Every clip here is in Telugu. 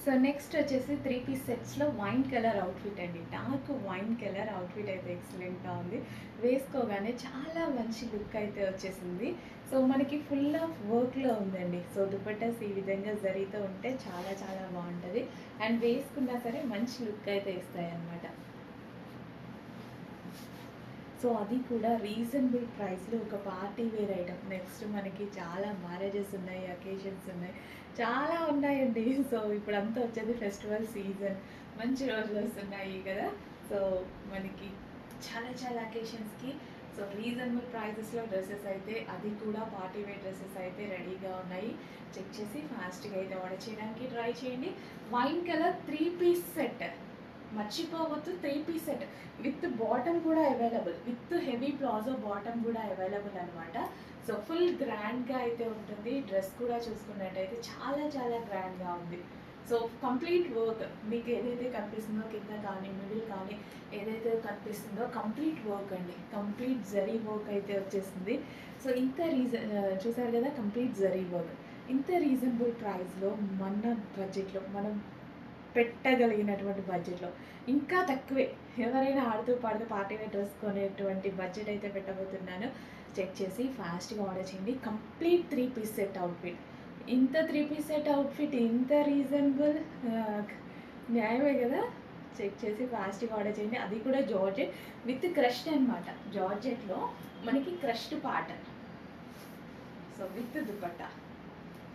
సో నెక్స్ట్ వచ్చేసి 3 పీస్ సెట్స్లో వైన్ కలర్ అవుట్ఫిట్ అండి. డార్క్ వైన్ కలర్ అవుట్ఫిట్ అయితే ఎక్సలెంట్గా ఉంది. వేసుకోగానే చాలా మంచి లుక్ అయితే వచ్చేసింది. సో మనకి ఫుల్ ఆఫ్ వర్క్లో ఉందండి. సో దుపట్టాస్ ఈ విధంగా జరీతో ఉంటే చాలా చాలా బాగుంటుంది. అండ్ వేసుకున్నా సరే మంచి లుక్ అయితే ఇస్తాయి అన్నమాట. సో అది కూడా రీజనబుల్ ప్రైస్లో ఒక పార్టీ వేర్ ఐటమ్. నెక్స్ట్ మనకి చాలా మ్యారేజెస్ ఉన్నాయి, అకేషన్స్ ఉన్నాయి, చాలా ఉన్నాయండి. సో ఇప్పుడంతా వచ్చేది ఫెస్టివల్ సీజన్, మంచి రోజులు వస్తున్నాయి కదా. సో మనకి చాలా చాలా అకేషన్స్కి సో రీజనబుల్ ప్రైజెస్లో డ్రెస్సెస్ అయితే, అది కూడా పార్టీ వేర్ డ్రెస్సెస్ అయితే రెడీగా ఉన్నాయి. చెక్ చేసి ఫాస్ట్గా అయితే ఆర్డర్ చేయడానికి ట్రై చేయండి. వైన్ కలర్ 3 పీస్ సెట్ మర్చిపోవద్దు. 3 పీస్ సెట్ విత్ బాటమ్ కూడా available, with heavy palazzo bottom కూడా అవైలబుల్ అనమాట. సో ఫుల్ గ్రాండ్గా అయితే ఉంటుంది. డ్రెస్ కూడా చూసుకున్నట్టయితే చాలా చాలా గ్రాండ్గా ఉంది. సో కంప్లీట్ వర్క్ మీకు ఏదైతే కనిపిస్తుందో కింద కానీ మిడిల్ కానీ ఏదైతే కనిపిస్తుందో కంప్లీట్ వర్క్ అండి. కంప్లీట్ జరీ వర్క్ అయితే వచ్చేసింది. సో ఇంత చూసారు కదా, కంప్లీట్ జరీ వర్క్. ఇంత రీజనబుల్ ప్రైస్లో మన బడ్జెట్లో మనం పెట్టగలిగినటువంటి బడ్జెట్లో ఇంకా తక్కువే. ఎవరైనా ఆడుతూ పాడుతూ పార్టీ వేర్ డ్రెస్ కొనేటువంటి బడ్జెట్ అయితే పెట్టబోతున్నాను. చెక్ చేసి ఫాస్ట్గా ఆర్డర్ చేయండి. Complete 3 piece set outfit. ఇంత 3 పీస్ సెట్ అవుట్ఫిట్ ఇంత రీజనబుల్, న్యాయమే కదా. చెక్ చేసి ఫాస్ట్గా ఆర్డర్ చేయండి. అది కూడా జార్జెట్ విత్ క్రష్డ్ అనమాట. జార్జెట్లో మనకి crushed pattern, so with dupatta.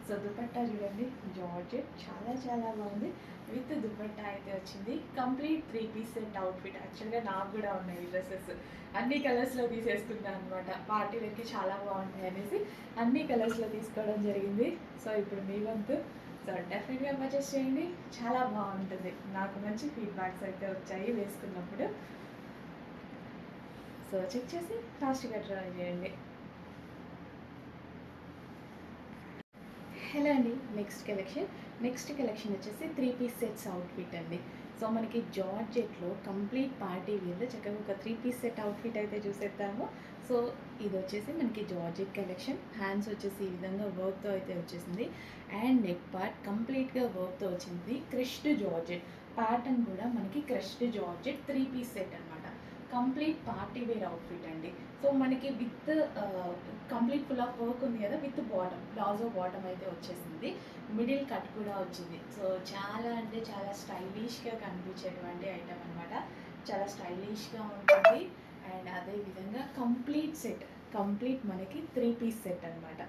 So dupatta చూడండి, జార్జెట్ చాలా చాలా బాగుంది. విత్ దుపట్టా అయితే వచ్చింది. Complete 3 piece set outfit. యాక్చువల్గా నాకు కూడా ఉన్నాయి డ్రెస్సెస్, అన్ని కలర్స్లో తీసేసుకున్నాను అనమాట. పార్టీ వేర్కి చాలా బాగుంటాయి అనేసి అన్ని కలర్స్లో తీసుకోవడం జరిగింది. సో ఇప్పుడు మీ వంతు. సో డెఫినెట్గా పర్చేస్ చేయండి, చాలా బాగుంటుంది. నాకు మంచి ఫీడ్బ్యాక్స్ అయితే వచ్చాయి వేసుకున్నప్పుడు. సో చెక్ చేసి ఫాస్ట్గా ట్రై చేయండి. హలో అండి, నెక్స్ట్ కలెక్షన్ వచ్చేసి 3 పీస్ సెట్స్ అవుట్ఫిట్ అండి. సో మనకి జార్జెట్లో కంప్లీట్ పార్టీ వేర్లో చక్కగా ఒక 3 పీస్ సెట్ అవుట్ఫిట్ అయితే చూసేద్దాము. సో ఇది వచ్చేసి మనకి జార్జెట్ కలెక్షన్. హ్యాండ్స్ వచ్చేసి ఈ విధంగా వర్క్తో అయితే వచ్చేసింది. అండ్ నెక్ పార్ట్ కంప్లీట్గా వర్క్తో వచ్చింది. క్రష్డ్ జార్జెట్ ప్యాటర్న్ కూడా మనకి క్రష్డ్ జార్జెట్ 3 పీస్ సెట్ అనమాట. కంప్లీట్ పార్టీ వేర్ అవుట్ఫిట్ అండి. సో మనకి with complete full of work ఉంది కదా, విత్ బాటమ్ ప్లాజో బాటమ్ అయితే వచ్చేసింది. మిడిల్ కట్ కూడా వచ్చింది. సో చాలా అంటే చాలా స్టైలిష్గా కనిపించేటువంటి ఐటమ్ అనమాట. చాలా స్టైలిష్గా ఉంటుంది. అండ్ అదేవిధంగా కంప్లీట్ మనకి 3 పీస్ సెట్ అనమాట.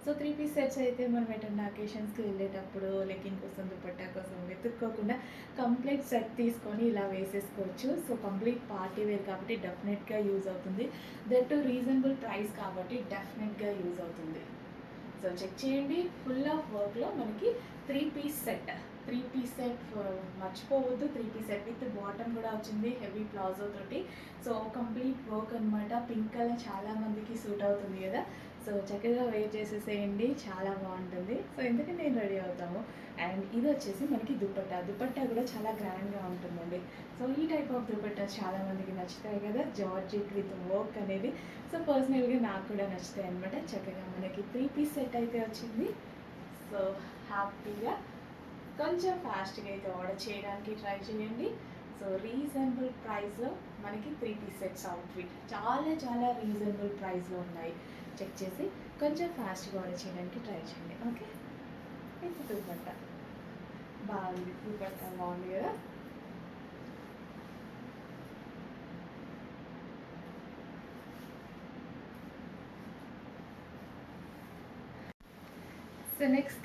సో 3 పీస్ సెట్స్ అయితే మనం ఎటన్నా అకేషన్స్కి వెళ్ళేటప్పుడు లెగ్గిన్ కోసం దుపట్టా కోసం వెతుక్కోకుండా కంప్లీట్ సెట్ తీసుకొని ఇలా వేసేసుకోవచ్చు. సో కంప్లీట్ పార్టీ వేర్ కాబట్టి డెఫినెట్గా యూజ్ అవుతుంది. దట్ టు రీజనబుల్ ప్రైస్ కాబట్టి డెఫినెట్గా యూజ్ అవుతుంది. సో చెక్ చేయండి. ఫుల్ ఆఫ్ వర్క్లో మనకి 3 పీస్ సెట్ మర్చిపోవద్దు. 3 పీస్ సెట్ విత్ బాటమ్ కూడా వచ్చింది, హెవీ ప్లాజో తోటి. సో కంప్లీట్ వర్క్ అనమాట. పింక్ కలర్ చాలా మందికి సూట్ అవుతుంది కదా. సో చక్కగా వేర్ చేసేసేయండి, చాలా బాగుంటుంది. సో ఎందుకంటే నేను రెడీ అవుతాము. అండ్ ఇది వచ్చేసి మనకి దుపట్టా కూడా చాలా గ్రాండ్గా ఉంటుందండి. సో ఈ టైప్ ఆఫ్ దుపట్టా చాలా మందికి నచ్చుతాయి కదా, జార్జెట్ విత్ వర్క్ అనేది. సో పర్సనల్గా నాకు కూడా నచ్చుతాయి అనమాట. చక్కగా మనకి 3 పీస్ సెట్ అయితే వచ్చింది. సో హ్యాపీగా కొంచెం ఫాస్ట్గా అయితే ఆర్డర్ చేయడానికి ట్రై చేయండి. సో రీజనబుల్ ప్రైస్లో మనకి 3 పీస్ సెట్స్ అవుట్ఫిట్ చాలా చాలా రీజనబుల్ ప్రైస్లో ఉన్నాయి. చెక్ చేసి కొంచెం ఫాస్ట్గా ఆర్డర్ చేయడానికి ట్రై చేయండి. ఓకే, విత్ దుపట్టా బాగుంది. దుపట్టా బాగుంది కదా. సో నెక్స్ట్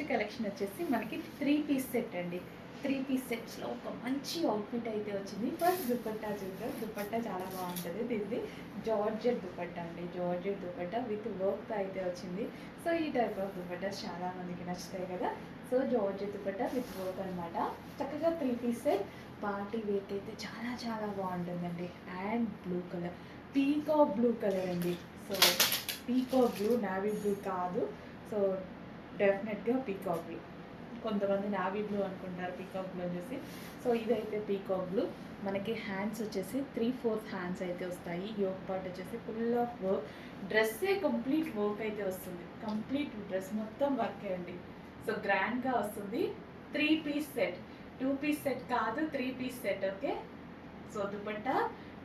కలెక్షన్ వచ్చేసి మనకి 3 పీస్ సెట్ అండి. 3 పీస్ సెట్స్లో ఒక మంచి అవుట్ఫిట్ అయితే వచ్చింది. ఫస్ట్ దుపట్టా చూద్దాం. దుపట్టా చాలా బాగుంటుంది. ఇది జార్జెట్ దుపట్టా అండి. జార్జెట్ దుపట్టా విత్ వర్క్తో అయితే వచ్చింది. సో ఈ టైప్ ఆఫ్ దుపట్టాస్ చాలా మందికి నచ్చుతాయి కదా. So georgette dupatta with work అనమాట. చక్కగా 3 పీస్ సెట్ పార్టీ వేర్కి అయితే చాలా చాలా బాగుంటుందండి. And blue colour, peacock blue colour అండి. So peacock blue, navy blue కాదు. సో డెఫినెట్గా పీకాక్ బ్లూ. కొంతమంది నావీ బ్లూ అనుకుంటారు పీకాక్ బ్లూ చూసి. సో ఇదైతే పీకాక్ బ్లూ. మనకి హ్యాండ్స్ వచ్చేసి 3/4 హ్యాండ్స్ అయితే వస్తాయి. యోక్ పార్ట్ వచ్చేసి ఫుల్ ఆఫ్ వర్క్. డ్రెస్సే కంప్లీట్ వర్క్ అయితే వస్తుంది. కంప్లీట్ డ్రెస్ మొత్తం వర్క్ అండి. సో గ్రాండ్గా వస్తుంది. 3 పీస్ సెట్, 2 పీస్ సెట్ కాదు, 3 piece set. Okay, so dupatta,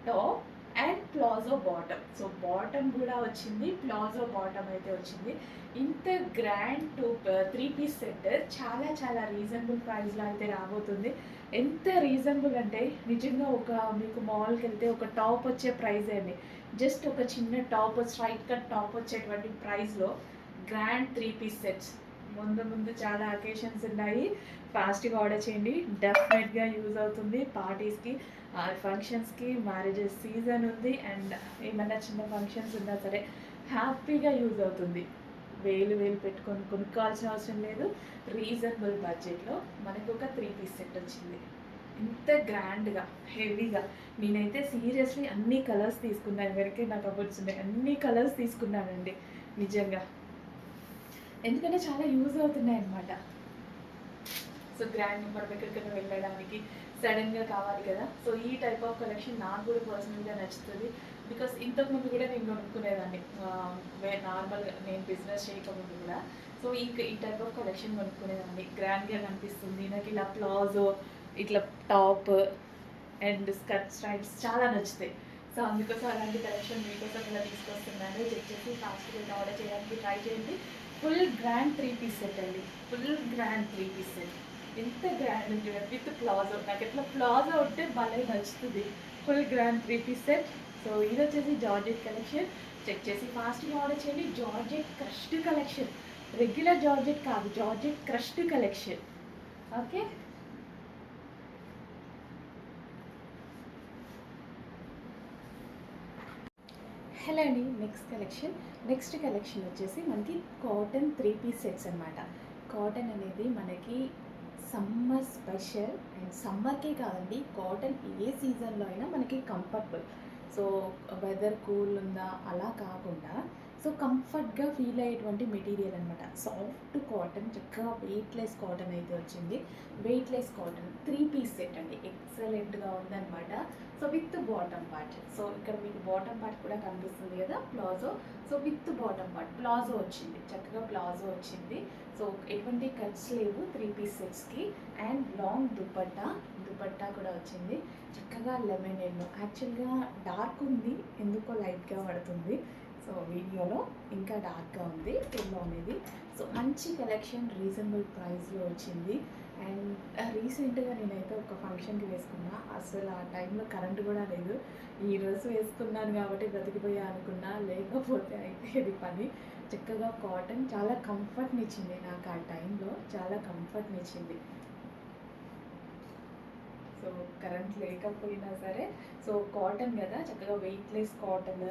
top and palazzo bottom. So bottom కూడా వచ్చింది, ప్లాజో బాటమ్ అయితే వచ్చింది. ఇంత గ్రాండ్ 3 పీస్ సెట్ చాలా చాలా రీజనబుల్ ప్రైస్లో అయితే రాబోతుంది. ఎంత రీజనబుల్ అంటే నిజంగా ఒక మీకు మాల్కి వెళ్తే ఒక టాప్ వచ్చే ప్రైస్ అండి. జస్ట్ ఒక చిన్న టాప్, స్ట్రైట్ కట్ టాప్ వచ్చేటువంటి ప్రైస్లో గ్రాండ్ 3 పీస్ సెట్స్. ముందు ముందు చాలా అకేషన్స్ ఉన్నాయి, ఫాస్ట్గా ఆర్డర్ చేయండి, డెఫినెట్గా యూజ్ అవుతుంది. పార్టీస్కి, ఫంక్షన్స్కి, మ్యారేజెస్ సీజన్ ఉంది, అండ్ ఏమైనా చిన్న ఫంక్షన్స్ ఉన్నా సరే హ్యాపీగా యూజ్ అవుతుంది. వేలు వేలు పెట్టుకొని కొనుక్కోవాల్సిన అవసరం లేదు. రీజనబుల్ బడ్జెట్లో మనకు ఒక 3 పీస్ సెట్ వచ్చింది. ఇంత గ్రాండ్గా, హెవీగా. నేనైతే సీరియస్లీ అన్ని కలర్స్ తీసుకున్నాను. ఎవరికే నాకు అవ్వచ్చు అన్ని కలర్స్ తీసుకున్నానండి నిజంగా, ఎందుకంటే చాలా యూజ్ అవుతున్నాయి అన్నమాట. సో గ్రాండ్ మనం ఎక్కడికైనా వెళ్ళడానికి సడన్గా కావాలి కదా, సో ఈ టైప్ ఆఫ్ కలెక్షన్ నాకు కూడా పర్సనల్గా నచ్చుతుంది. బికాస్ ఇంతకుముందు కూడా నేను కొనుక్కునేదాన్ని, నార్మల్గా నేను బిజినెస్ చేయకముందు కూడా. సో ఈ టైప్ ఆఫ్ కలెక్షన్ కొనుక్కునేదాన్ని, గ్రాండ్గా కనిపిస్తుంది నాకు. ఇలా ప్లాజో, ఇట్లా టాప్ అండ్ స్కర్ట్ స్ట్రైప్స్ చాలా నచ్చుతాయి. సో అందుకోసం అలాంటి కలెక్షన్ మీకోసం ఇలా తీసుకొస్తున్నాను. చెక్ చేసి ఫాస్ట్గా ఆర్డర్ చేయడానికి ట్రై చేయండి. ఫుల్ గ్రాండ్ 3 పీస్ సెట్ అండి, ఫుల్ గ్రాండ్ 3 పీస్ సెట్. ఎంత గ్రాండ్ ఉంది విత్ ప్లాజో. నాకు ఎట్లా ప్లాజో ఉంటే భలే నచ్చుతుంది. Full grand 3 piece set. So ఇది వచ్చేసి జార్జెట్ కలెక్షన్. చెక్ చేసి ఫాస్ట్గా ఆర్డర్ చేయండి. Georgette crushed collection, regular georgette కాదు, georgette crushed collection. Okay, hello అండి. నెక్స్ట్ కలెక్షన్ వచ్చేసి మనకి కాటన్ 3 పీస్ సెట్స్ అనమాట. కాటన్ అనేది మనకి సమ్మర్ స్పెషల్, అండ్ సమ్మర్కే కాదండి, కాటన్ ఏ సీజన్లో అయినా మనకి కంఫర్టబుల్. సో వెదర్ కూల్ ఉందా అలా కాకుండా, సో కంఫర్ట్గా ఫీల్ అయ్యేటువంటి మెటీరియల్ అనమాట. సాఫ్ట్ కాటన్, చక్కగా వెయిట్లెస్ కాటన్ అయితే వచ్చింది. వెయిట్లెస్ కాటన్ 3 పీస్ సెట్ అండి, ఎక్సలెంట్గా ఉందన్నమాట. So with bottom part. So ఇక్కడ మీకు బాటమ్ పార్ట్ కూడా కనిపిస్తుంది కదా, palazzo. So with bottom part palazzo వచ్చింది, చక్కగా ప్లాజో వచ్చింది. సో ఎటువంటి కట్స్ లేవు 3 పీస్ సెట్స్కి. అండ్ లాంగ్ దుపట్టా కూడా వచ్చింది, చక్కగా లెమన్ ఎల్లో. యాక్చువల్గా డార్క్ ఉంది, ఎందుకో లైట్గా పడుతుంది. సో వీడియోలో ఇంకా డార్క్గా ఉంది ఎల్లో అనేది. సో మంచి కలెక్షన్, రీజనబుల్ ప్రైస్లో వచ్చింది. అండ్ రీసెంట్గా నేనైతే ఒక ఫంక్షన్కి వేసుకున్నా, అసలు ఆ టైంలో కరెంట్ కూడా లేదు. ఈరోజు వేసుకున్నాను కాబట్టి బ్రతికిపోయా అనుకున్నా, లేకపోతే అయితే ఇది పని. చక్కగా కాటన్ చాలా కంఫర్ట్ని ఇచ్చింది నాకు, ఆ టైంలో చాలా కంఫర్ట్ని ఇచ్చింది. సో కరెంట్ లేకపోయినా సరే, సో కాటన్ కదా, చక్కగా వెయిట్లెస్ కాటన్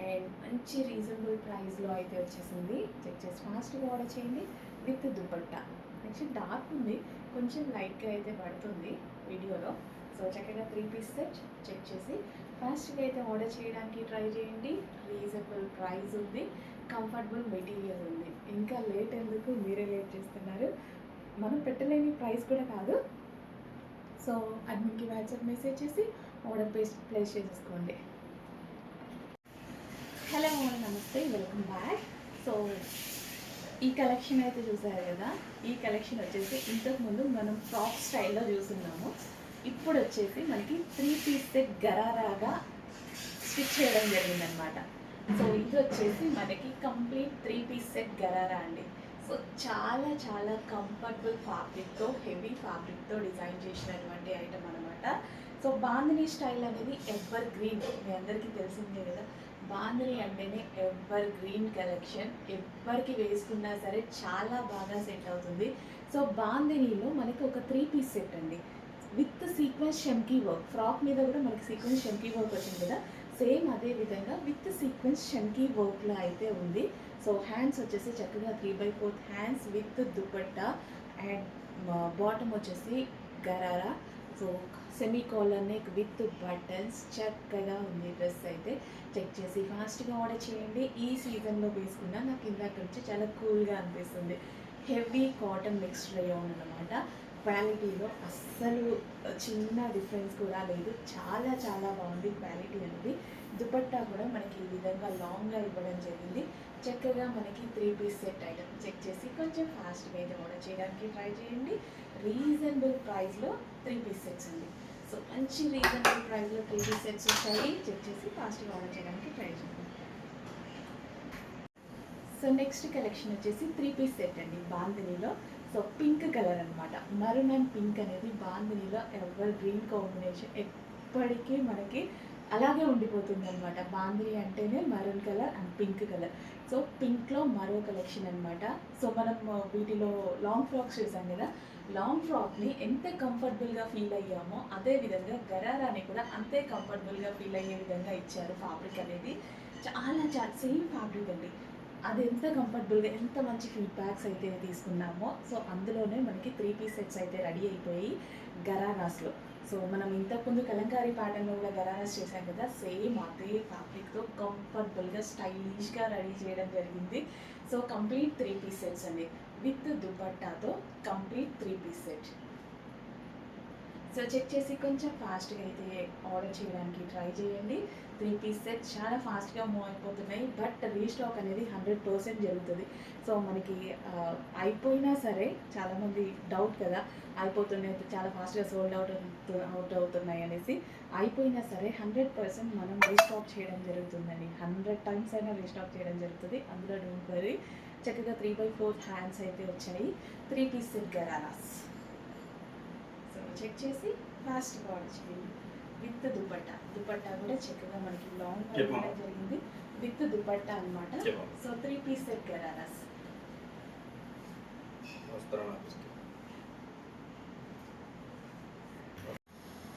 అండ్ మంచి రీజనబుల్ ప్రైస్లో అయితే వచ్చేసింది. చెక్ చేసి ఫాస్ట్గా ఆర్డర్ చేయండి. విత్ దుపట్టా. నెక్స్ట్ డార్క్ ఉంది, కొంచెం లైట్గా అయితే పడుతుంది వీడియోలో. సో చక్కగా 3 పీస్ సెట్. చెక్ చేసి ఫాస్ట్గా అయితే ఆర్డర్ చేయడానికి ట్రై చేయండి. రీజనబుల్ ప్రైస్ ఉంది, కంఫర్టబుల్ మెటీరియల్ ఉంది. ఇంకా లేట్ ఎందుకు, మీరే లేట్ చేస్తున్నారు. మనం పెట్టలేని ప్రైస్ కూడా కాదు. సో అడ్మిన్కి వాట్సాప్ మెసేజ్ చేసి ఆర్డర్ ప్లేస్ చేసేసుకోండి. హలో, నమస్తే, వెల్కమ్ బ్యాక్. సో ఈ కలెక్షన్ అయితే చూసారు కదా, ఈ కలెక్షన్ వచ్చేసి ఇంతకుముందు మనం ఫ్రాక్ స్టైల్లో చూస్తున్నాము. ఇప్పుడు వచ్చేసి మనకి 3 పీస్ సెట్ గరారాగా స్టిచ్ చేయడం జరిగిందనమాట. సో ఇది వచ్చేసి మనకి కంప్లీట్ 3 పీస్ సెట్ గరారా అండి. సో చాలా చాలా కంఫర్టబుల్ ఫ్యాబ్రిక్తో, హెవీ ఫ్యాబ్రిక్తో డిజైన్ చేసినటువంటి ఐటమ్ అనమాట. సో బాందినీ స్టైల్ అనేది ఎవర్ గ్రీన్, మీ అందరికీ తెలిసిందే కదా. బాందినీ అంటేనే ఎవర్ గ్రీన్ కలెక్షన్, ఎవరికి వేసుకున్నా సరే చాలా బాగా సెట్ అవుతుంది. సో బాందినీలో మనకి ఒక 3 పీస్ సెట్ అండి, విత్ సీక్వెన్స్ షంకీ వర్క్. ఫ్రాక్ మీద కూడా మనకి సీక్వెన్స్ షంకీ వర్క్ వచ్చింది కదా, సేమ్ అదే విధంగా విత్ సీక్వెన్స్ షంకీ వర్క్లో అయితే ఉంది. సో హ్యాండ్స్ వచ్చేసి చక్కగా 3/4 hands with dupatta and bottom వచ్చేసి gharara. So semi collar neck with buttons, చక్కగా ఉంది డ్రెస్ అయితే. చెక్ చేసి ఫాస్ట్గా ఆర్డర్ చేయండి. ఈ సీజన్లో వేసుకున్నా నాకు ఇందాక నుంచి చాలా కూల్గా అనిపిస్తుంది. హెవీ కాటన్ మిక్స్డ్ రేయాన్ అనమాట. క్వాలిటీలో అస్సలు చిన్న డిఫరెన్స్ కూడా లేదు, చాలా చాలా బాగుంది క్వాలిటీ అనేది. దుపట్టా కూడా మనకి ఈ విధంగా లాంగ్గా ఇవ్వడం జరిగింది. చక్కగా మనకి 3 పీస్ సెట్ ఐటమ్ చెక్ చేసి కొంచెం ఫాస్ట్గా అయితే ఆర్డర్ చేయడానికి ట్రై చేయండి. రీజనబుల్ ప్రైస్లో 3 పీస్ సెట్స్ అండి. సో మంచి రీజనబుల్ ప్రైస్లో 3 పీస్ సెట్స్ వచ్చాయి. చెక్ చేసి ఫాస్ట్గా ఆర్డర్ చేయడానికి ట్రై చేయండి. సో నెక్స్ట్ కలెక్షన్ వచ్చేసి 3 పీస్ సెట్ అండి బాందినీలో. సో పింక్ కలర్ అనమాట. మరూన్ అండ్ పింక్ అనేది బాందినీలో ఎవర్ గ్రీన్ కాంబినేషన్ ఎప్పటికీ మనకి అలాగే ఉండిపోతుంది అనమాట. బాందిని అంటేనే maroon colour and pink colour. So పింక్లో మరో కలెక్షన్ అనమాట. సో మనం వీటిలో లాంగ్ ఫ్రాక్స్ చూసాం కదా, లాంగ్ ఫ్రాక్ని ఎంత కంఫర్టబుల్గా ఫీల్ అయ్యామో అదే విధంగా గరారాని కూడా అంతే కంఫర్టబుల్గా ఫీల్ అయ్యే విధంగా ఇచ్చారు. ఫ్యాబ్రిక్ అనేది చాలా చాలా సేమ్ ఫ్యాబ్రిక్ అండి. అది ఎంత కంఫర్టబుల్గా ఎంత మంచి ఫీడ్బ్యాక్స్ అయితే తీసుకున్నామో. సో అందులోనే మనకి 3 పీస్ సెట్స్ అయితే రెడీ అయిపోయి గరారాస్లో. సో మనం ఇంతకుముందు కలంకారీ ప్యాటర్న్లో కూడా గరారాస్ చేశాం కదా, సేమ్ అదే ఫ్యాబ్రిక్తో కంఫర్టబుల్గా స్టైలిష్గా రెడీ చేయడం జరిగింది. సో కంప్లీట్ 3 పీస్ సెట్స్ అండి, విత్ దుపట్టాతో complete 3 piece set. So check చేసి కొంచెం ఫాస్ట్గా అయితే ఆర్డర్ చేయడానికి ట్రై చేయండి. 3 పీస్ సెట్ చాలా ఫాస్ట్గా మూవ్ అయిపోతున్నాయి, బట్ రీస్టాక్ అనేది 100% జరుగుతుంది. సో మనకి అయిపోయినా సరే చాలామంది డౌట్ కదా, అయిపోతున్నాయి చాలా ఫాస్ట్గా సోల్డ్ అవుట్ అవుతున్నాయి అనేసి. అయిపోయినా సరే 100% మనం రీస్టాక్ చేయడం జరుగుతుందండి. 100 టైమ్స్ అయినా రీస్టాక్ చేయడం జరుగుతుంది, అందులో డోంట్ వరీ. చక్కగా 3/4 హ్యాండ్స్ అయితే వచ్చాయి. 3 piece set ghararas. So check చేసి ఫాస్ట్గా ఆర్డర్ చేయండి. విత్ దుపట్టా కూడా చక్కగా మనకి లాంగ్ ఇవ్వడం జరిగింది, విత్ దుపట్టా అనమాట. So 3 piece set ghararas.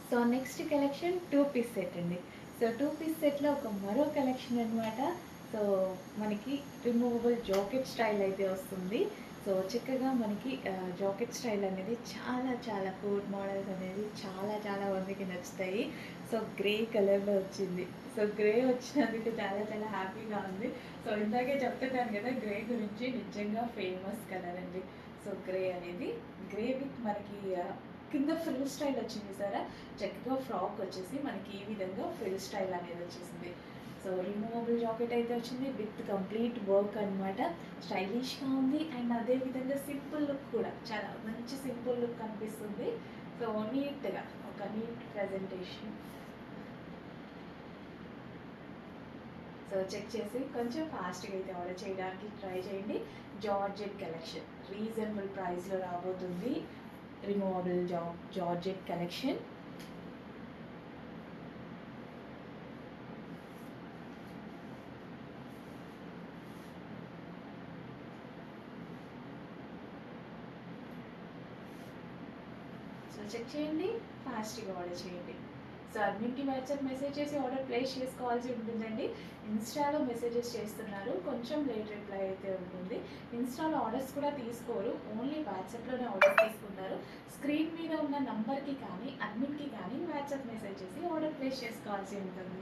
So next collection 2 piece set అండి. సో 2 పీస్ సెట్లో ఒక మరో కలెక్షన్ అనమాట. సో మనకి రిమూవబుల్ జాకెట్ స్టైల్ అయితే వస్తుంది. సో చక్కగా మనకి జాకెట్ స్టైల్ అనేది చాలా చాలా కోట్ మోడల్స్ అనేది చాలా చాలా మందికి నచ్చుతాయి. సో గ్రే కలర్లో వచ్చింది. సో గ్రే వచ్చినందుకు చాలా చాలా హ్యాపీగా ఉంది. సో ఇందాకే చెప్తున్నాను కదా గ్రే గురించి, నిజంగా ఫేమస్ కలర్ అండి. సో గ్రే అనేది, గ్రే విత్ మనకి కింద ఫ్రిల్ స్టైల్ వచ్చింది సారా. చక్కగా ఫ్రాక్ వచ్చేసి మనకి ఈ విధంగా ఫ్రిల్ స్టైల్ అనేది వచ్చేసింది. సో రిమూవబుల్ జాకెట్ అయితే వచ్చింది విత్ కంప్లీట్ వర్క్ అనమాట. స్టైలిష్గా ఉంది అండ్ అదేవిధంగా సింపుల్ లుక్ కూడా, చాలా మంచి సింపుల్ లుక్ కనిపిస్తుంది. సో నీట్గా ఒక నీట్ ప్రజెంటేషన్. సో చెక్ చేసి కొంచెం ఫాస్ట్గా అయితే ఆర్డర్ చేయడానికి ట్రై చేయండి. జార్జెట్ కలెక్షన్ రీజనబుల్ ప్రైస్లో రాబోతుంది. Removable georgette collection. So check చేయండి, ఫాస్ట్గా ఆర్డర్ చేయండి. సో అడ్మిన్కి వాట్సాప్ మెసేజ్ చేసి ఆర్డర్ ప్లేస్ చేసుకోవాల్సి ఉంటుందండి. ఇన్స్టాలో మెసేజెస్ చేస్తున్నారు, కొంచెం లేట్ రిప్లై అయితే ఉంటుంది. ఇన్స్టాలో ఆర్డర్స్ కూడా తీసుకోరు, ఓన్లీ వాట్సాప్లోనే ఆర్డర్ తీసుకుంటారు. స్క్రీన్ మీద ఉన్న నంబర్కి కానీ అడ్మిన్కి కానీ వాట్సాప్ మెసేజ్ చేసి ఆర్డర్ ప్లేస్ చేసుకోవాల్సి ఉంటుంది.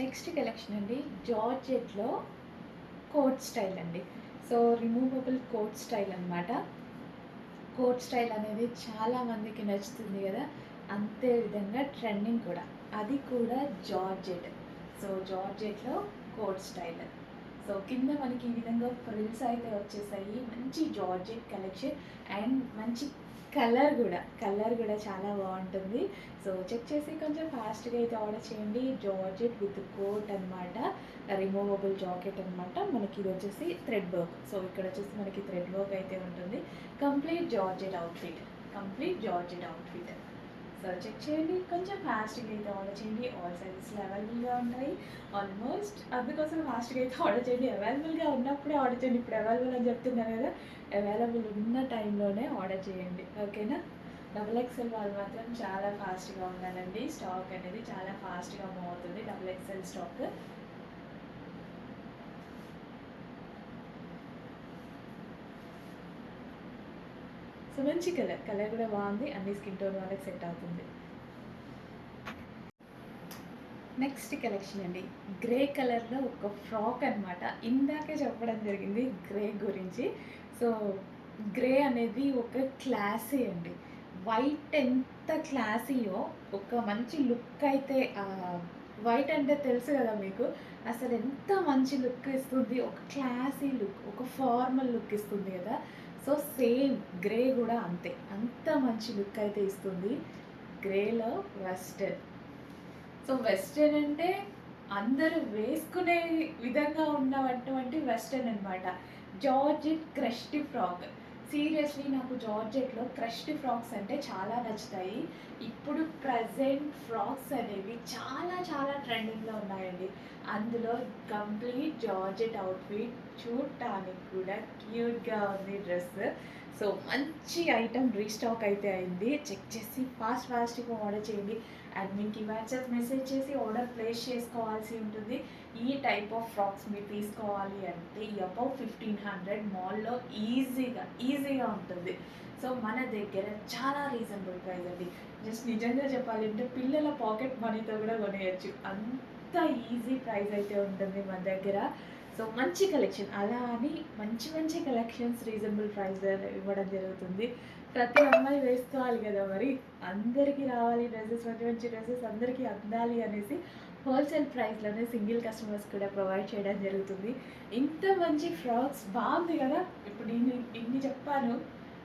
నెక్స్ట్ కలెక్షన్ అండి, జార్జెట్లో కోట్ స్టైల్ అండి. సో రిమూవబుల్ కోట్ స్టైల్ అనమాట. కోట్ స్టైల్ అనేది చాలా మందికి నచ్చుతుంది కదా, అంతే విధంగా ట్రెండింగ్ కూడా, అది కూడా జార్జెట్. సో జార్జెట్లో కోట్ స్టైల్. సో కింద మనకి ఈ విధంగా ఫ్రిల్స్ అయితే వచ్చేసాయి. మంచి జార్జెట్ కలెక్షన్ అండ్ మంచి కలర్ కూడా చాలా బాగుంటుంది. సో చెక్ చేసి కొంచెం ఫాస్ట్గా అయితే ఆర్డర్ చేయండి. జార్జెట్ విత్ కోట్ అనమాట, రిమూవబుల్ జాకెట్ అనమాట. మనకి ఇది వచ్చేసి థ్రెడ్ వర్క్. సో ఇక్కడ వచ్చేసి మనకి థ్రెడ్ వర్క్ అయితే ఉంటుంది. Complete georgette outfit. So check చేయండి, కొంచెం ఫాస్ట్గా అయితే ఆర్డర్ చేయండి. ఆల్ సైజెస్లో అవైలబుల్గా ఉంటాయి ఆల్మోస్ట్, అందుకోసం ఫాస్ట్గా అయితే ఆర్డర్ చేయండి. అవైలబుల్గా ఉన్నప్పుడే ఆర్డర్ చేయండి. ఇప్పుడు అవైలబుల్ అని చెప్తున్నారు కదా, అవైలబుల్ ఉన్న టైంలోనే ఆర్డర్ చేయండి, ఓకేనా. XXL వాళ్ళు మాత్రం చాలా ఫాస్ట్గా ఉండాలండి. స్టాక్ అనేది చాలా ఫాస్ట్గా మూవ్ అవుతుంది XXL స్టాక్. సో మంచి కలర్ కూడా బాగుంది, అన్ని స్కిన్ టోన్ వాళ్ళకి సెట్ అవుతుంది. నెక్స్ట్ కలెక్షన్ అండి, గ్రే కలర్లో ఒక ఫ్రాక్ అనమాట. ఇందాకే చెప్పడం జరిగింది గ్రే గురించి. సో గ్రే అనేది ఒక క్లాసీ అండి. వైట్ ఎంత క్లాసీయో, ఒక మంచి లుక్ అయితే వైట్ అంటే తెలుసు కదా మీకు. అసలు ఎంత మంచి లుక్ ఇస్తుంది. ఒక క్లాసీ లుక్, ఒక ఫార్మల్ లుక్ ఇస్తుంది కదా! సో, సేమ్ గ్రే గూడా అంతే. అంత మంచి లుక్ అయితే ఇస్తుంది. గ్రేలో వెస్టర్న్. సో, వెస్టర్న్ అంటే అందరూ వేసుకునే విధంగా ఉన్నటువంటి వెస్టర్న్ అనమాట. Georgette crushed frock. సీరియస్లీ నాకు జార్జెట్‌లో క్రష్డ్ ఫ్రాక్స్ అంటే చాలా నచ్చుతాయి. ఇప్పుడు ప్రెజెంట్ ఫ్రాక్స్ అనేవి చాలా చాలా ట్రెండింగ్‌లో ఉన్నాయండి. అందులో కంప్లీట్ జార్జెట్ అవుట్‌ఫిట్ చూడటానికి కూడా క్యూట్‌గా ఉంది డ్రెస్. సో, మంచి ఐటెమ్ రీస్టాక్ అయితే అయింది. చెక్ చేసి ఫాస్ట్‌గా ఆర్డర్ చేయండి. అడ్మిన్‌కి వాట్సాప్ మెసేజ్ చేసి ఆర్డర్ ప్లేస్ చేసుకోవాల్సి ఉంటుంది. ఈ టైప్ ఆఫ్ ఫ్రాక్స్ మీరు తీసుకోవాలి అంటే అబౌవ్ 1500 మాల్‌లో ఈజీగా ఉంటుంది. సో, మన దగ్గర చాలా రీజనబుల్ ప్రైస్ అండి. జస్ట్ నిజంగా చెప్పాలంటే పిల్లల పాకెట్ మనీతో కూడా కొనేయొచ్చు. అంత ఈజీ ప్రైస్ అయితే ఉంటుంది మన దగ్గర. సో, మంచి కలెక్షన్. అలా అని మంచి కలెక్షన్స్ రీజనబుల్ ప్రైస్‌లో ఇవ్వడం జరుగుతుంది. ప్రతి అమ్మాయి వేసుకోవాలి కదా మరి. అందరికీ రావాలి డ్రెసెస్, మంచి డ్రెసెస్ అందరికీ అందాలి అనేసి హోల్‌సేల్ ప్రైస్‌లోనే సింగిల్ కస్టమర్స్ కూడా ప్రొవైడ్ చేయడం జరుగుతుంది. ఇంత మంచి ఫ్రాక్స్ బాగుంది కదా! ఇప్పుడు నేను ఇన్ని చెప్పాను.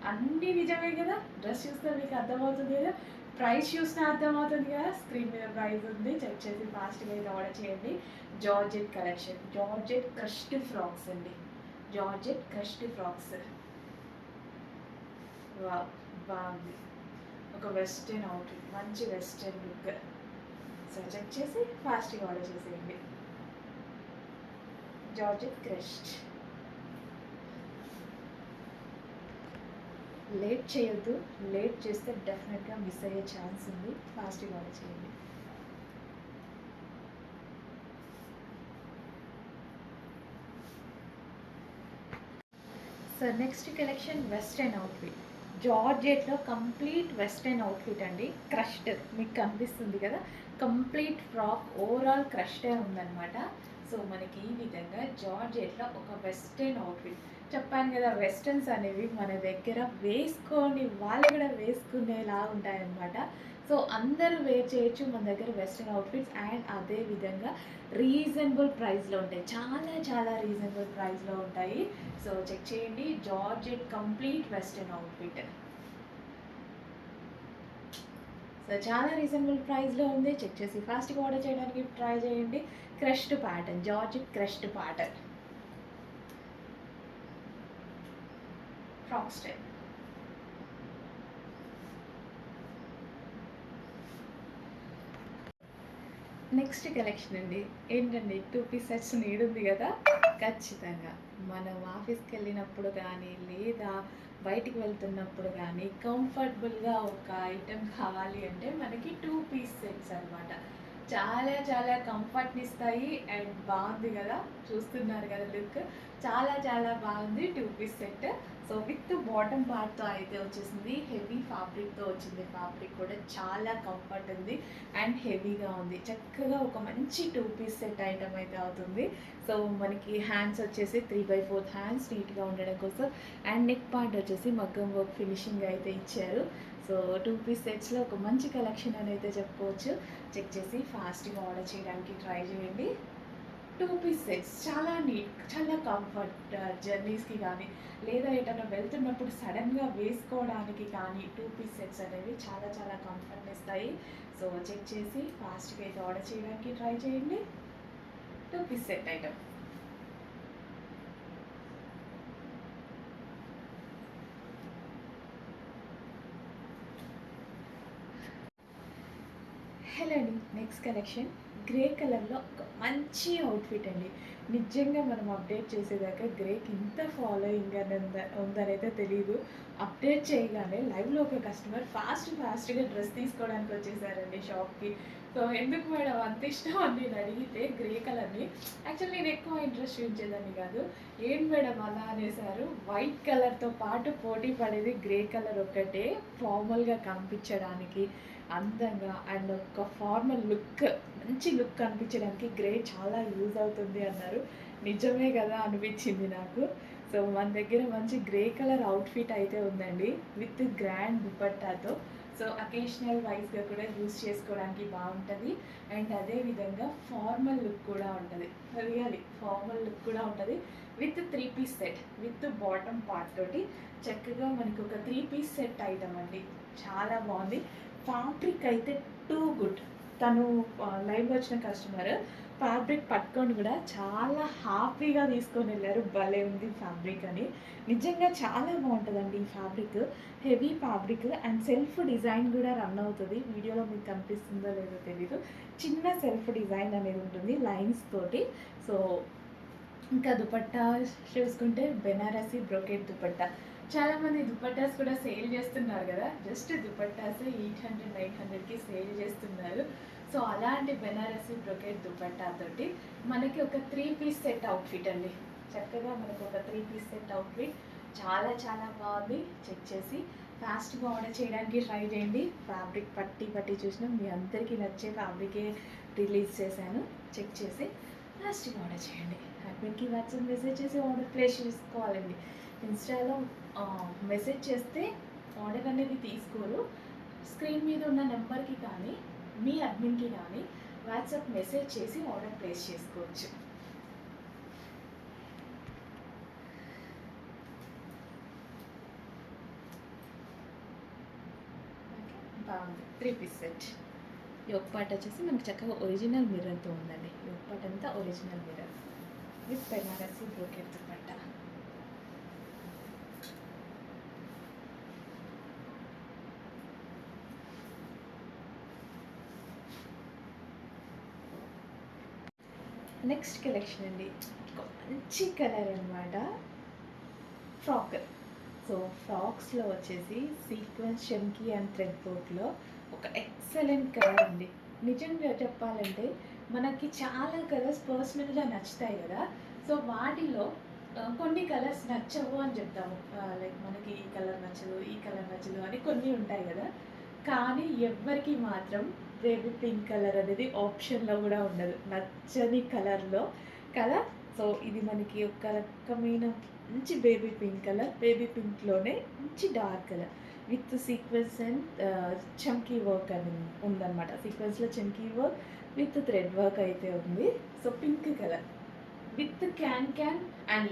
అన్నీ నిజమే కదా! డ్రెస్ చూస్తే మీకు అర్థమవుతుంది కదా! ప్రైస్ చూసినా అర్థమవుతుంది కదా! స్క్రీన్ మీద ప్రైస్ ఉంది. చెక్ చేసి ఫాస్ట్‌గా అయితే ఆర్డర్ చేయండి. Georgette collection. Georgette crushed frocks అండి. Georgette crushed frocks. వావ్! బాగుంది. ఒక వెస్టర్న్ అవుట్‌ఫిట్. మంచి వెస్టర్న్ లుక్. సో, చెక్ చేసి ఫాస్ట్‌గా ఆర్డర్ చేసేయండి. Georgette crushed. లేట్ చేయొద్దు. లేట్ చేస్తే డెఫినెట్‌గా మిస్ అయ్యే ఛాన్స్ ఉంది. ఫాస్ట్‌గా ఆర్డర్ చేయండి. So, next collection western outfit. జార్జెట్‌లో కంప్లీట్ వెస్టర్న్ అవుట్‌ఫిట్ అండి. క్రష్డ్ మీకు కనిపిస్తుంది కదా! కంప్లీట్ ఫ్రాక్ ఓవరాల్ క్రష్డే ఉందనమాట. సో, మనకి ఈ విధంగా జార్జెట్‌లో ఒక వెస్టర్న్ అవుట్‌ఫిట్. చెప్పాను కదా! వెస్టర్న్స్ అనేవి మన దగ్గర వేసుకోని వాళ్ళు కూడా వేసుకునేలా ఉంటాయన్నమాట. సో, అందరూ వేర్ చేయొచ్చు మన దగ్గర వెస్టర్న్ అవుట్‌ఫిట్స్ అండ్ అదే విధంగా రీజనబుల్ ప్రైస్‌లో ఉంటాయి. చాలా రీజనబుల్ ప్రైస్‌లో ఉంటాయి. సో, చెక్ చేయండి. Georgette complete western outfit. So, చాలా రీజనబుల్ ప్రైస్‌లో ఉంది. చెక్ చేసి ఫాస్ట్‌గా ఆర్డర్ చేయడానికి ట్రై చేయండి. Crushed pattern. Georgette crushed pattern. Frock style. Next collection అండి. ఏంటండి 2 పీస్ సెట్స్ నీడుంది గదా! ఖచ్చితంగా. మనం ఆఫీస్‌కెళ్ళినప్పుడు గానీ, లేదా బయటికి వెళ్తున్నప్పుడు గానీ, కంఫర్టబుల్‌గా ఒక ఐటెమ్ కావాలి అంటే మనకి 2 పీస్ సెట్స్ అనమాట. చాలా కంఫర్ట్‌నిస్తాయి అండ్ బావుంది గదా! చూస్తున్నారు గదా లుక్. చాలా బాగుంది 2 piece set. So, with bottom పార్ట్‌తో అయితే వచ్చేసింది. హెవీ ఫ్యాబ్రిక్‌తో వచ్చింది. ఫ్యాబ్రిక్ కూడా చాలా కంఫర్ట్ ఉంది అండ్ హెవీగా ఉంది. చక్కగా ఒక మంచి 2 పీస్ సెట్ ఐటెమ్ అయితే అవుతుంది. సో, మనకి హ్యాండ్స్ వచ్చేసి 3/4 హ్యాండ్స్ నీట్‌గా ఉండడం కోసం అండ్ నెక్ పార్ట్ వచ్చేసి మగ్గం వర్క్ ఫినిషింగ్ అయితే ఇచ్చారు. సో, 2 పీస్ సెట్స్‌లో ఒక మంచి కలెక్షన్ అని అయితే చెప్పుకోవచ్చు. చెక్ చేసి ఫాస్ట్‌గా ఆర్డర్ చేయడానికి ట్రై చేయండి. 2 పీస్ సెట్స్ చాలా నీట్, చాలా కంఫర్ట్ జర్నీస్‌కి కానీ, లేదా ఎటన్నా వెళ్తున్నప్పుడు సడన్‌గా వేసుకోవడానికి కానీ 2 పీస్ సెట్స్ అనేవి చాలా కంఫర్ట్‌నిస్తాయి. సో, చెక్ చేసి ఫాస్ట్‌గా అయితే ఆర్డర్ చేయడానికి ట్రై చేయండి. 2 పీస్ సెట్ ఐటెమ్. హలో అండి. నెక్స్ట్ కలెక్షన్ గ్రే కలర్‌లో ఒక మంచి అవుట్‌ఫిట్ అండి. నిజంగా మనం అప్డేట్ చేసేదాకా గ్రేకి ఇంత ఫాలోయింగ్ అని ఉందనైతే తెలీదు. అప్డేట్ చేయగానే లైవ్‌లో ఒక కస్టమర్ ఫాస్ట్‌గా డ్రెస్ తీసుకోవడానికి వచ్చేసారండి షాప్‌కి. సో, ఎందుకు మేడం అంత ఇష్టం అని నేను అడిగితే గ్రే కలర్‌ని యాక్చువల్లీ నేను ఎక్కువ ఇంట్రెస్ట్ చూపించేదాన్ని కాదు. ఏంటి మేడం అలా అనేసారు. వైట్ కలర్‌తో పాటు పోటీ పడేది గ్రే కలర్ ఒక్కటే ఫార్మల్‌గా కనిపించడానికి. అందంగా అండ్ ఒక ఫార్మల్ లుక్, మంచి లుక్ కనిపించడానికి గ్రే చాలా యూజ్ అవుతుంది అన్నారు. నిజమే కదా అనిపించింది నాకు. సో, మన దగ్గర మంచి గ్రే కలర్ అవుట్‌ఫిట్ అయితే ఉందండి. విత్ గ్రాండ్ దుపట్టాతో. సో, సో అకేషనల్ వైజ్గా కూడా యూస్ చేసుకోవడానికి బాగుంటుంది. అండ్ అదేవిధంగా ఫార్మల్ లుక్ కూడా ఉంటుంది, రియలీ ఫార్మల్ లుక్ కూడా ఉంటుంది. With 3 piece set with bottom part తోటి చక్కగా మనకు ఒక 3 పీస్ సెట్ ఐటమ్ అండి. చాలా బాగుంది. ఫ్యాబ్రిక్ అయితే టూ గుడ్. తను లైవ్లో వచ్చిన కస్టమర్ ఫ్యాబ్రిక్ పట్టుకొని కూడా చాలా హ్యాపీగా తీసుకొని వెళ్ళారు. భలే ఉంది ఫ్యాబ్రిక్ అని. నిజంగా చాలా బాగుంటుందండి ఈ fabric. Heavy fabric and self design కూడా రన్ అవుతుంది. వీడియోలో మీకు కనిపిస్తుందో లేదో తెలీదు. చిన్న సెల్ఫ్ డిజైన్ అనేది ఉంటుంది లైన్స్ తోటి. సో ఇంకా దుపట్టా చూసుకుంటే బెనారసి బ్రోకెట్ దుపట్టా. చాలామంది దుపట్టాస్ కూడా సేల్ చేస్తున్నారు కదా, జస్ట్ దుపట్టాస్ 800 900కి సేల్ చేస్తున్నారు. సో అలాంటి బెనారసి బ్రోకెట్ దుపట్టా తోటి మనకి ఒక 3 పీస్ సెట్ అవుట్ఫిట్ అండి. చక్కగా మనకు ఒక 3 పీస్ సెట్ అవుట్ఫిట్ చాలా చాలా బాగుంది. చెక్ చేసి ఫాస్ట్గా ఆర్డర్ చేయడానికి ట్రై చేయండి. ఫ్యాబ్రిక్ పట్టి చూసినా మీ అందరికీ నచ్చే ఫ్యాబ్రికే రిలీజ్ చేశాను. చెక్ చేసి ఫాస్ట్గా ఆర్డర్ చేయండి. అడ్మిన్కి వాట్సాప్ మెసేజ్ చేసి ఆర్డర్ ప్లేస్ చేసుకోవాలండి. ఇన్స్టాలో మెసేజ్ చేస్తే ఆర్డర్ అనేది తీసుకోరు. స్క్రీన్ మీద ఉన్న నెంబర్కి కానీ మీ అడ్మిన్కి కానీ వాట్సాప్ మెసేజ్ చేసి ఆర్డర్ ప్లేస్ చేసుకోవచ్చు. బాగుంది 3 పీస్ సెట్. యోగ్ పార్ట్ వచ్చేసి మనకి చక్కగా ఒరిజినల్ మిర్రర్తో ఉందండి. యోగ్ పార్ట్ అంతా original mirror with Banarasi brocade dupatta. Next collection అండి, ఒక మంచి కలర్ అనమాట, ఫ్రాక్. సో ఫ్రాక్స్లో వచ్చేసి సీక్వెన్స్ చమ్కీ అండ్ థ్రెడ్ బోర్డ్లో ఒక ఎక్సలెంట్ కలర్ అండి. నిజంగా చెప్పాలంటే మనకి చాలా కలర్స్ పర్సనల్గా నచ్చుతాయి కదా. సో వాటిలో కొన్ని కలర్స్ నచ్చవు అని చెప్తాము. లైక్ మనకి ఈ కలర్ నచ్చదు, ఈ కలర్ నచ్చదు అని కొన్ని ఉంటాయి కదా. కానీ ఎవ్వరికి మాత్రం బేబీ పింక్ కలర్ అనేది ఆప్షన్లో కూడా ఉండదు, నచ్చని కలర్లో కదా. సో ఇది మనకి ఒక రకమైన మంచి బేబీ పింక్ కలర్, బేబీ పింక్లోనే మంచి dark colour with sequence and చమ్కీ వర్క్ అని ఉందన్నమాట. సీక్వెన్స్లో చమ్కీ వర్క్ విత్ థ్రెడ్ వర్క్ అయితే ఉంది. So pink colour with can and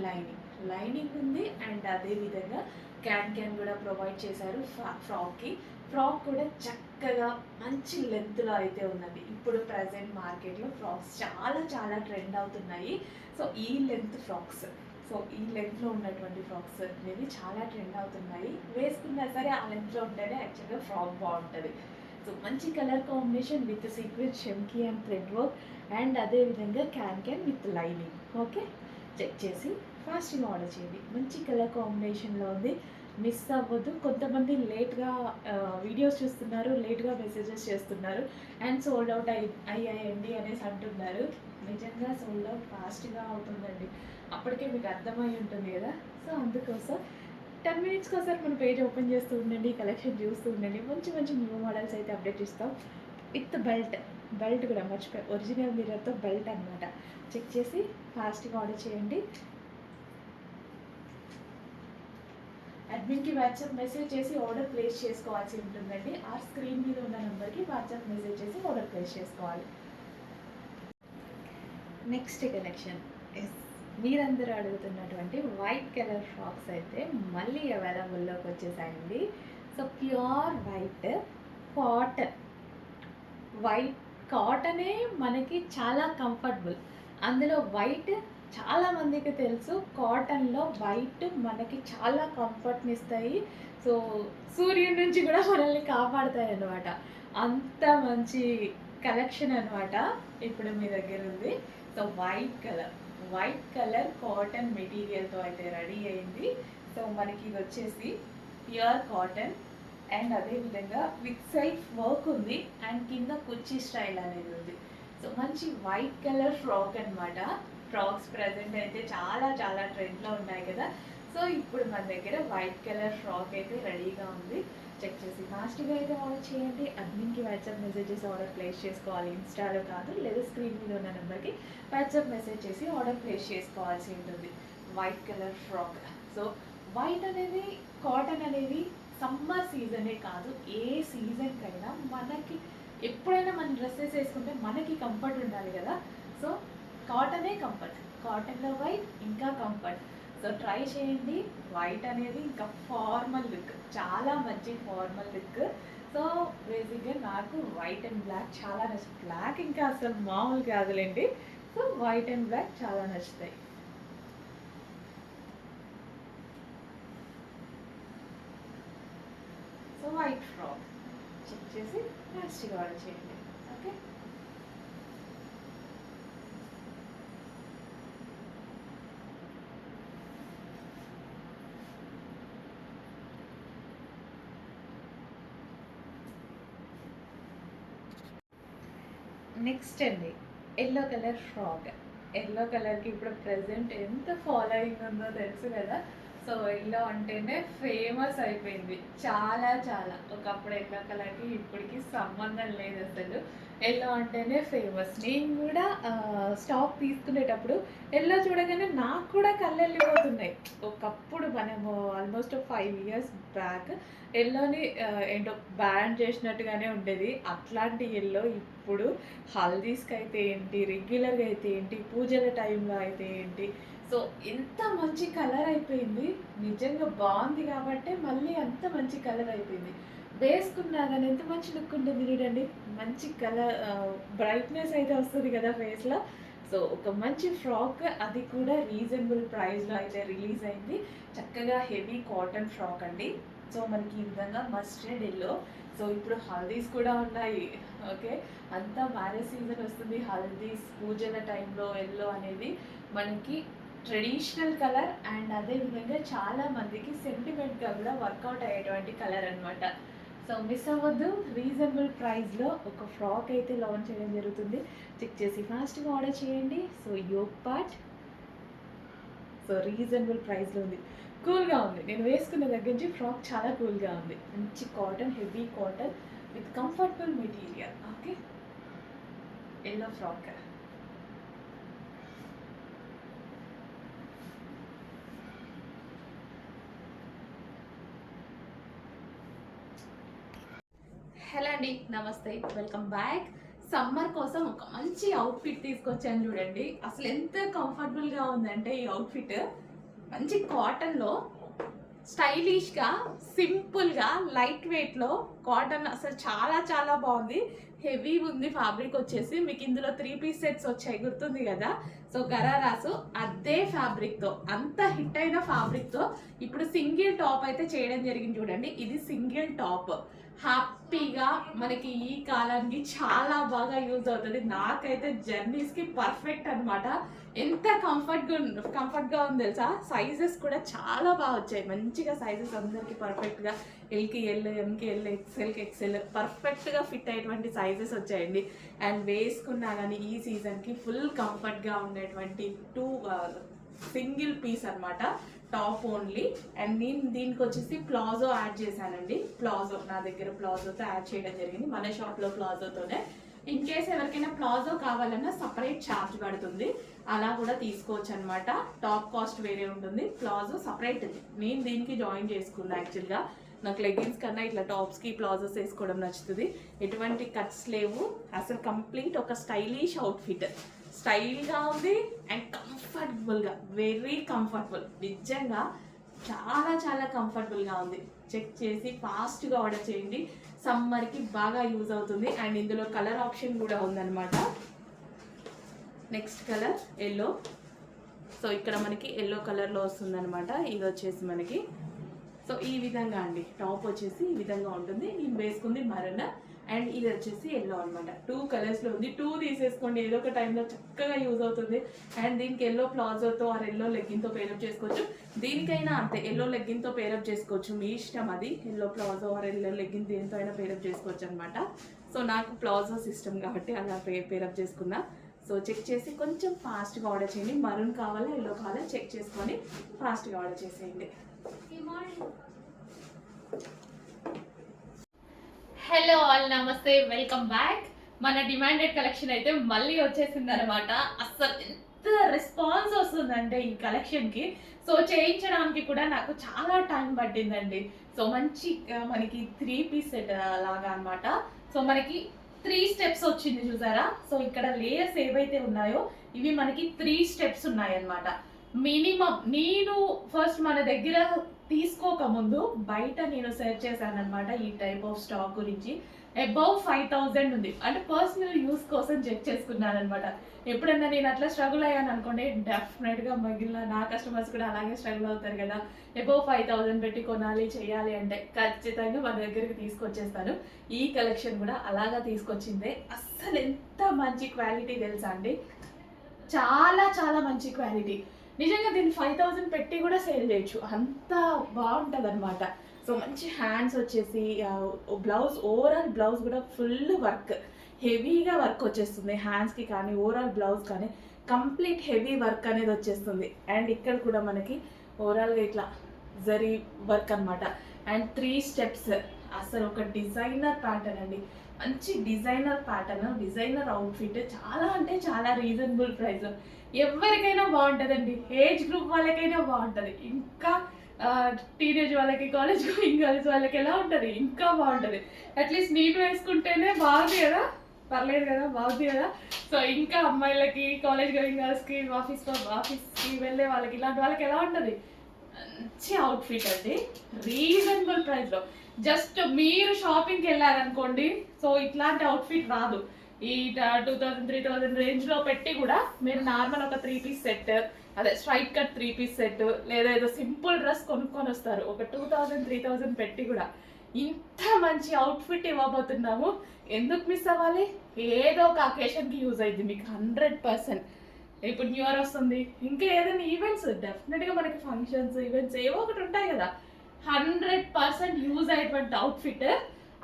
lining ఉంది. అండ్ అదేవిధంగా క్యాన్ కూడా ప్రొవైడ్ చేశారు ఫ్రాక్కి. ఫ్రాక్ కూడా చక్కగా మంచి లెంత్లో అయితే ఉన్నది. ఇప్పుడు ప్రజెంట్ మార్కెట్లో ఫ్రాక్స్ చాలా చాలా ట్రెండ్ అవుతున్నాయి. సో ఈ లెంత్ ఫ్రాక్స్, సో ఈ లెంత్లో ఉన్నటువంటి ఫ్రాక్స్ అనేవి చాలా ట్రెండ్ అవుతున్నాయి. వేసుకున్నా సరే ఆ లెంత్లో ఉంటేనే యాక్చువల్గా ఫ్రాక్ బాగుంటుంది. సో మంచి కలర్ కాంబినేషన్ విత్ సీక్వెన్స్ చమ్కీ అండ్ థ్రెడ్ వర్క్ అండ్ అదేవిధంగా can with lining. Okay, check చేసి ఫాస్ట్గా ఆర్డర్ చేయండి. మంచి కలర్ కాంబినేషన్లో ఉంది, మిస్ అవ్వద్దు. కొంతమంది లేట్గా వీడియోస్ చూస్తున్నారు, లేట్గా మెసేజెస్ చేస్తున్నారు అండ్ సోల్డ్ అవుట్ అయ్యాయండి అనేసి అంటున్నారు. నిజంగా సోల్డ్ అవుట్ ఫాస్ట్గా అవుతుందండి, అప్పటికే మీకు అర్థమై ఉంటుంది కదా. సో అందుకోసం 10 మినిట్స్కి ఒకసారి మన పేజ్ ఓపెన్ చేస్తూ ఉండండి, కలెక్షన్ చూస్తూ ఉండండి. మంచి మంచి న్యూ మోడల్స్ అయితే అప్డేట్ ఇస్తాం. విత్ బెల్ట్ కూడా మర్చిపోయి ఒరిజినల్ మిర్రర్తో బెల్ట్ అనమాట. చెక్ చేసి ఫాస్ట్గా ఆర్డర్ చేయండి. అడ్మిన్కి వాట్సాప్ మెసేజ్ చేసి ఆర్డర్ ప్లేస్ చేసుకోవాల్సి ఉంటుందండి. ఆ స్క్రీన్ మీద ఉన్న నెంబర్కి వాట్సాప్ మెసేజ్ చేసి ఆర్డర్ ప్లేస్ చేసుకోవాలి. నెక్స్ట్ కలెక్షన్ మీరందరూ అడుగుతున్నటువంటి వైట్ కలర్ ఫ్రాక్స్ అయితే మళ్ళీ అవైలబుల్లోకి వచ్చేసాయండి. సో ప్యూర్ వైట్ కాటనే మనకి చాలా కంఫర్టబుల్. అందులో వైట్ చాలామందికి తెలుసు, కాటన్లో వైట్ మనకి చాలా కంఫర్ట్ని ఇస్తాయి. సో సూర్యుడి నుంచి కూడా మనల్ని కాపాడుతాయి అన్నమాట. అంత మంచి కలెక్షన్ అనమాట ఇప్పుడు మీ దగ్గర ఉంది. సో వైట్ కలర్ కాటన్ మెటీరియల్తో అయితే రెడీ అయింది. సో మనకి ఇది వచ్చేసి ప్యూర్ కాటన్ అండ్ అదేవిధంగా విత్ సెల్ఫ్ వర్క్ ఉంది అండ్ కింద కుర్చీ స్టైల్ అనేది ఉంది. సో మంచి వైట్ కలర్ ఫ్రాక్ అనమాట. ఫ్రాక్స్ ప్రజెంట్ అయితే చాలా చాలా ట్రెండ్లో ఉన్నాయి కదా. సో ఇప్పుడు మన దగ్గర వైట్ కలర్ ఫ్రాక్ అయితే రెడీగా ఉంది. చెక్ చేసి ఫాస్ట్గా అయితే ఆర్డర్ చేయండి. అడ్మిన్కి వాట్సాప్ మెసేజ్ చేసి ఆర్డర్ ప్లేస్ చేసుకోవాలి, ఇన్స్టాలో కాదు, లేదా స్క్రీన్ మీద ఉన్న నెంబర్కి వాట్సాప్ మెసేజ్ చేసి ఆర్డర్ ప్లేస్ చేసుకోవాల్సి ఉంటుంది. White colour frock. So white అనేది కాటన్ అనేది సమ్మర్ సీజనే కాదు, ఏ సీజన్కైనా మనకి ఎప్పుడైనా మన డ్రెస్సెస్ వేసుకుంటే మనకి కంఫర్ట్ ఉండాలి కదా. సో కాటనే కంఫర్ట్, కాటన్లో వైట్ ఇంకా కంఫర్ట్. సో ట్రై చేయండి. వైట్ అనేది ఇంకా ఫార్మల్ లుక్, చాలా మంచి ఫార్మల్ లుక్. సో బేసిక్గా నాకు వైట్ అండ్ బ్లాక్ చాలా నచ్చుతుంది. బ్లాక్ ఇంకా అసలు మామూలు కాదులేండి. సో వైట్ అండ్ బ్లాక్ చాలా నచ్చుతాయి. సో వైట్ ఫ్రాక్ చెక్ చేసి ప్లాస్టిక్ ఆర్డర్ చేయండి. ఓకే, నెక్స్ట్ అండి ఎల్లో కలర్ ఫ్రాక్. ఎల్లో కలర్కి ఇప్పుడు ప్రజెంట్ ఎంత ఫాలోయింగ్ ఉందో తెలుసు కదా. సో ఎల్లో అంటేనే ఫేమస్ అయిపోయింది, చాలా చాలా. ఒకప్పుడు ఎల్లో కలర్కి ఇప్పటికి సంబంధం లేదు అసలు. ఎల్లో అంటేనే ఫేమస్. నేను కూడా స్టాక్ తీసుకునేటప్పుడు ఎల్లో చూడగానే నాకు కూడా కళ్ళు వెళ్ళిపోతున్నాయి. ఒకప్పుడు మనము ఆల్మోస్ట్ 5 years బ్యాక్ ఎల్లోని ఏంటో బ్యాన్ చేసినట్టుగానే ఉండేది. అట్లాంటి ఎల్లో ఇప్పుడు హల్దీస్కి అయితే ఏంటి, రెగ్యులర్గా అయితే ఏంటి, పూజల టైంలో అయితే ఏంటి, సో ఎంత మంచి కలర్ అయిపోయింది. నిజంగా బాగుంది కాబట్టే మళ్ళీ అంత మంచి కలర్ అయిపోయింది. వేసుకున్నా కానీ ఎంత మంచి లుక్ ఉంటుంది చూడండి. మంచి కలర్ బ్రైట్నెస్ అయితే వస్తుంది కదా ఫేస్లో. సో ఒక మంచి ఫ్రాక్, అది కూడా రీజనబుల్ ప్రైస్లో అయితే రిలీజ్ అయింది. చక్కగా హెవీ కాటన్ ఫ్రాక్ అండి. సో మనకి ఈ విధంగా మస్టర్డ్ ఎల్లో. సో ఇప్పుడు హల్దీస్ కూడా ఉన్నాయి. ఓకే, అంతా మ్యారేజ్ సీజన్ వస్తుంది, హల్దీస్ పూజల టైంలో ఎల్లో అనేది మనకి ట్రెడిషనల్ కలర్ అండ్ అదేవిధంగా చాలా మందికి సెంటిమెంట్గా కూడా వర్కౌట్ అయ్యేటువంటి కలర్ అనమాట. సో మిస్ అవ్వద్దు, రీజనబుల్ ప్రైస్లో ఒక ఫ్రాక్ అయితే లాంచ్ చేయడం జరుగుతుంది. చెక్ చేసి ఫాస్ట్గా ఆర్డర్ చేయండి. So yoke part, so reasonable ప్రైస్లో ఉంది, కూల్గా ఉంది. నేను వేసుకున్న దగ్గర నుంచి ఫ్రాక్ చాలా కూల్గా ఉంది. మంచి cotton, heavy cotton with comfortable material. Okay, yellow frock. Hello అండి, నమస్తే, వెల్కమ్ బ్యాక్. సమ్మర్ కోసం ఒక మంచి అవుట్ఫిట్ తీసుకొచ్చాను చూడండి. అసలు ఎంత కంఫర్టబుల్గా ఉందంటే ఈ అవుట్ఫిట్, మంచి కాటన్లో స్టైలిష్గా, సింపుల్గా, లైట్ వెయిట్లో కాటన్ అసలు చాలా చాలా బాగుంది. హెవీ ఉంది ఫ్యాబ్రిక్ వచ్చేసి. మీకు ఇందులో 3 piece సెట్స్ వచ్చాయి, గుర్తుంది కదా. సో గరారాసు అదే ఫ్యాబ్రిక్తో, అంత హిట్ అయిన ఫ్యాబ్రిక్తో ఇప్పుడు సింగిల్ టాప్ అయితే చేయడం జరిగింది చూడండి. ఇది సింగిల్ టాప్, హ్యాపీగా మనకి ఈ కాలానికి చాలా బాగా యూజ్ అవుతుంది. నాకైతే జర్నీస్కి పర్ఫెక్ట్ అనమాట. ఎంత కంఫర్ట్గా ఉంది తెలుసా. సైజెస్ కూడా చాలా బాగా వచ్చాయి, మంచిగా సైజెస్ అందరికీ పర్ఫెక్ట్గా. ఎల్కి ఎల్, ఎంకి ఎల్, ఎక్స్ఎల్కి ఎక్స్ఎల్ పర్ఫెక్ట్గా ఫిట్ అయ్యేటువంటి సైజెస్ వచ్చాయండి. అండ్ వేసుకున్నా కానీ ఈ సీజన్కి ఫుల్ కంఫర్ట్గా ఉండేటువంటి సింగిల్ పీస్ అనమాట, టాప్ ఓన్లీ. అండ్ నేను దీనికి వచ్చేసి ప్లాజో యాడ్ చేశానండి. ప్లాజో నా దగ్గర ప్లాజోతో యాడ్ చేయడం జరిగింది, మన షాప్లో ప్లాజోతోనే. ఇన్ కేస్ ఎవరికైనా ప్లాజో కావాలన్నా సపరేట్ ఛార్జ్ పడుతుంది, అలా కూడా తీసుకోవచ్చు అనమాట. టాప్ కాస్ట్ వేరే ఉంటుంది, ప్లాజో సపరేట్. నేను దీనికి జాయిన్ చేసుకున్నా. యాక్చువల్గా నాకు లెగ్గిన్స్ కన్నా ఇట్లా టాప్స్కి ప్లాజోస్ వేసుకోవడం నచ్చుతుంది. ఎటువంటి కట్స్ లేవు, అసలు కంప్లీట్ ఒక స్టైలిష్ అవుట్ఫిట్. స్టైల్గా ఉంది అండ్ కంఫర్టబుల్గా, వెరీ కంఫర్టబుల్. నిజంగా చాలా చాలా కంఫర్టబుల్గా ఉంది. చెక్ చేసి ఫాస్ట్గా ఆర్డర్ చేయండి, సమ్మర్కి బాగా యూజ్ అవుతుంది. అండ్ ఇందులో కలర్ ఆప్షన్ కూడా ఉందన్నమాట. Next colour yellow. సో ఇక్కడ మనకి ఎల్లో కలర్లో వస్తుందన్నమాట. ఇది వచ్చేసి మనకి సో ఈ విధంగా అండి, టాప్ వచ్చేసి ఈ విధంగా ఉంటుంది. నేను వేసుకుంది మరణ అండ్ ఇది వచ్చేసి ఎల్లో అనమాట. 2 కలర్స్లో ఉంది. 2 తీసేసుకోండి, ఏదో ఒక టైంలో చక్కగా యూజ్ అవుతుంది. అండ్ దీనికి ఎల్లో ప్లాజోతో ఆర్ ఎల్లో లెగ్గిన్తో పేరప్ చేసుకోవచ్చు. దీనికైనా అంతే, ఎల్లో లెగ్గిన్తో పేరప్ చేసుకోవచ్చు, మీ ఇష్టం అది. Yellow palazzo or yellow legging దేనితో అయినా పేరప్ చేసుకోవచ్చు అనమాట. సో నాకు ప్లాజో సిస్టమ్ కాబట్టి అలా పేరప్ చేసుకున్నా. సో చెక్ చేసి కొంచెం ఫాస్ట్గా ఆర్డర్ చేయండి. మరూన్ కావాలా ఎల్లో కావాలా చెక్ చేసుకొని ఫాస్ట్గా ఆర్డర్ చేసేయండి. హలో ఆల్, నమస్తే, వెల్కమ్ బ్యాక్. మన డిమాండెడ్ కలెక్షన్ అయితే మళ్ళీ వచ్చేసింది అనమాట. అస్సలు ఎంత రెస్పాన్స్ వస్తుందంటే ఈ కలెక్షన్‌కి. సో, చేయించడానికి కూడా నాకు చాలా టైం పట్టిందండి. సో, మంచి మనకి 3 పీస్ సెట్ లాగా అన్నమాట. సో, మనకి 3 స్టెప్స్ వచ్చింది చూసారా? సో, ఇక్కడ లేయర్స్ ఏవైతే ఉన్నాయో ఇవి మనకి 3 స్టెప్స్ ఉన్నాయన్నమాట. మినిమమ్ నేను ఫస్ట్ మన దగ్గర తీసుకోకముందు బయట నేను సెర్చ్ చేశానన్నమాట ఈ టైప్ ఆఫ్ స్టాక్ గురించి. అబౌవ్ 5000 ఉంది. అంటే పర్సనల్ యూజ్ కోసం చెక్ చేసుకున్నానన్నమాట. ఎప్పుడన్నా నేను అట్లా స్ట్రగుల్ అయ్యాను అనుకోండి, డెఫినెట్‌గా మిగిలిన నా కస్టమర్స్ కూడా అలాగే స్ట్రగుల్ అవుతారు కదా! అబౌవ్ 5000 పెట్టి కొనాలి, చేయాలి అంటే ఖచ్చితంగా మన దగ్గరికి తీసుకొచ్చేస్తాను. ఈ కలెక్షన్ కూడా అలాగా తీసుకొచ్చిందే. అస్సలు ఎంత మంచి క్వాలిటీ తెలుసా అండి! చాలా చాలా మంచి క్వాలిటీ. నిజంగా దీన్ని 5000 పెట్టి కూడా సేల్ చేయొచ్చు. అంత బావుంటదనమాట. సో, మంచి హ్యాండ్స్ వచ్చేసి బ్లౌజ్ ఓవరాల్ బ్లౌజ్ కూడా ఫుల్ వర్క్. హెవీగా వర్క్ వచ్చేస్తుంది. హ్యాండ్స్‌కి కానీ, ఓవరాల్ బ్లౌజ్ కానీ కంప్లీట్ హెవీ వర్క్ అనేది వచ్చేస్తుంది. అండ్ ఇక్కడ కూడా మనకి ఓవరాల్‌గా ఇట్లా జరీ వర్క్ అనమాట. And 3 steps. అసలు ఒక డిజైనర్ ప్యాటర్న్ అండి. మంచి డిజైనర్ ప్యాటర్న్, డిజైనర్ అవుట్‌ఫిట్ చాలా అంటే చాలా రీజనబుల్ ప్రైస్‌లో. ఎవరికైనా బావుంటదండి. ఏజ్ గ్రూప్ వాళ్ళకైనా బావుంటది. ఇంకా టీనేజ్ వాళ్ళకి, కాలేజ్ గోయింగ్ గర్ల్స్ వాళ్ళకి ఎలా ఉంటది? ఇంకా బావుంటది. అట్‌లీస్ట్ నేను వేసుకుంటేనే బాగుంది కదా! పర్లేదు కదా! బాగుంది కదా! సో, ఇంకా అమ్మాయిలకి, కాలేజ్ గోయింగ్ గర్ల్స్‌కి, ఆఫీస్‌కి వెళ్ళే వాళ్ళకి ఇలాంటి వాళ్ళకి ఎలా ఉంటది? మంచి అవుట్‌ఫిట్ అండి. రీజనబుల్ ప్రైస్‌లో. జస్ట్ మీరు షాపింగ్‌కెళ్లారనుకోండి, సో ఇట్లాంటి అవుట్‌ఫిట్ రాదు. ఈ 2000, 3000 రేంజ్‌లో పెట్టి కూడా మీరు నార్మల్ ఒక 3 పీస్ సెట్, అదే స్ట్రైట్ కట్ 3 పీస్ సెట్ లేదా ఏదో సింపుల్ డ్రెస్ కొనుక్కొనొస్తారు. ఒక 2000, 3000 పెట్టి కూడా ఇంత మంచి అవుట్‌ఫిట్ ఇవ్వబోతున్నాము. ఎందుకు మిస్ అవ్వాలి? ఏదో ఒక అకేషన్‌కి యూజ్ అయిద్ది మీకు 100%. ఇప్పుడు న్యూ ఇయర్ వస్తుంది. ఇంకా ఏదైనా ఈవెంట్స్ డెఫినెట్‌గా మనకి ఫంక్షన్స్, ఈవెంట్స్ ఏవో ఒకటి ఉంటాయి కదా! 100% యూజ్ అయ్యేటువంటి అవుట్‌ఫిట్.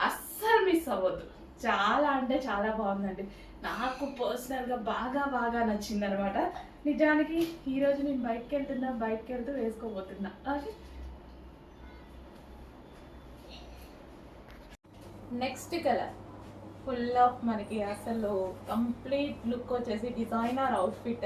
అస్సలు మిస్ అవ్వద్దు. చాలా అంటే చాలా బాగుందండి. నాకు పర్సనల్‌గా బాగా నచ్చిందనమాట. నిజానికి ఈరోజు నేను బయటికెళ్తూ వేసుకోబోతున్నా. అది నెక్స్ట్ కలర్ ఫుల్ ఆఫ్ మనకి అసలు కంప్లీట్ లుక్ వచ్చేసి డిజైనర్ అవుట్‌ఫిట్.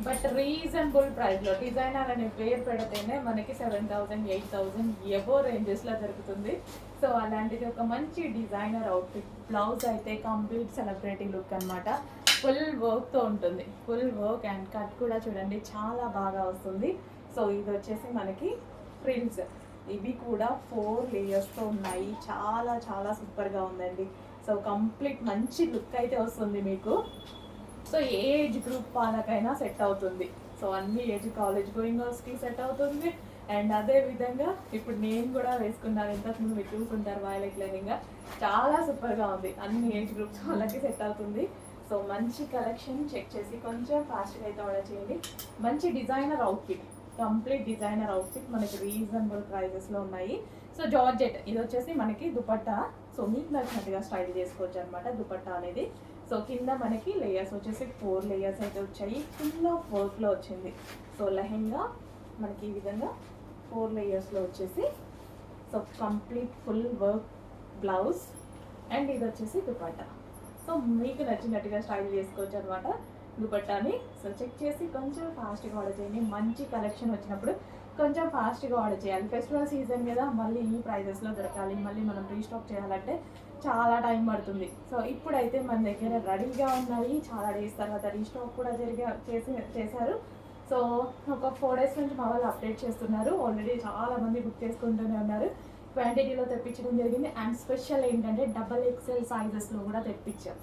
బట్ రీజనబుల్ ప్రైస్‌లో. డిజైనర్ అనే పేరు పెడితేనే మనకి 7000, 8000 ఎబోవ్ రేంజెస్‌లో దొరుకుతుంది. సో, అలాంటిది ఒక మంచి డిజైనర్ అవుట్‌ఫిట్. బ్లౌజ్ అయితే కంప్లీట్ సెలబ్రిటీ లుక్ అనమాట. ఫుల్ వర్క్‌తో ఉంటుంది. ఫుల్ వర్క్ అండ్ కట్ కూడా చూడండి చాలా బాగా వస్తుంది. సో, ఇది వచ్చేసి మనకి ఫ్రిల్స్. ఇవి కూడా 4 లేయర్స్‌తో ఉన్నాయి. చాలా చాలా సూపర్‌గా ఉందండి. సో, కంప్లీట్ మంచి లుక్ అయితే వస్తుంది మీకు. సో, ఏజ్ గ్రూప్ వాళ్ళకైనా సెట్ అవుతుంది. సో, అన్ని ఏజ్ కాలేజ్ గోయింగ్ గర్ల్స్‌కి సెట్ అవుతుంది. అండ్ అదే విధంగా ఇప్పుడు నేను కూడా వేసుకున్నాను. ఇంతకుముందు మీరు చూసుంటారు వైలెట్ లెహెంగా. చాలా సూపర్‌గా ఉంది. అన్ని ఏజ్ గ్రూప్స్ వాళ్ళకి సెట్ అవుతుంది. సో, మంచి కలెక్షన్ చెక్ చేసి కొంచెం ఫాస్ట్‌గా అయితే ఆర్డర్ చేయండి. మంచి designer outfit. Complete designer outfit మనకి రీజనబుల్ ప్రైజెస్‌లో ఉన్నాయి. సో, జార్జెట్ ఇది వచ్చేసి మనకి దుపట్టా. సో, మీకు నచ్చినట్టుగా స్టైల్ చేసుకోవచ్చు అనమాట దుపట్టా అనేది. సో, కింద మనకి లేయర్స్ వచ్చేసి 4 లేయర్స్ అయితే వచ్చాయి. ఫుల్ ఆఫ్ వర్క్‌లో వచ్చింది. సో, లెహెంగా మనకి ఈ విధంగా 4 లేయర్స్‌లో వచ్చేసి so, complete full work blouse and ఇది వచ్చేసి దుపట్టా. సో, మీకు నచ్చినట్టుగా స్టైల్ చేసుకోవచ్చు అనమాట దుపట్టాని. సో, చెక్ చేసి కొంచెం ఫాస్ట్‌గా ఆర్డర్ చేయండి. మంచి కలెక్షన్ వచ్చినప్పుడు కొంచెం ఫాస్ట్‌గా ఆర్డర్ చేయాలి. ఫెస్టివల్ సీజన్ కదా! మళ్ళీ ఈ ప్రైజెస్‌లో దొరకాలి. మళ్ళీ మనం రీస్టాక్ చేయాలంటే చాలా టైం పడుతుంది. సో, ఇప్పుడైతే మన దగ్గర రెడీగా ఉన్నాయి. చాలా డేస్ తర్వాత రీస్టాక్ కూడా చేశారు. సో, ఒక 4 డేస్ నుంచి మా వాళ్ళు అప్డేట్ చేస్తున్నారు. ఆల్రెడీ చాలామంది బుక్ చేసుకుంటూనే ఉన్నారు. క్వాంటిటీలో తెప్పించడం జరిగింది. అండ్ స్పెషల్ ఏంటంటే XXL సైజెస్లో కూడా తెప్పించాం.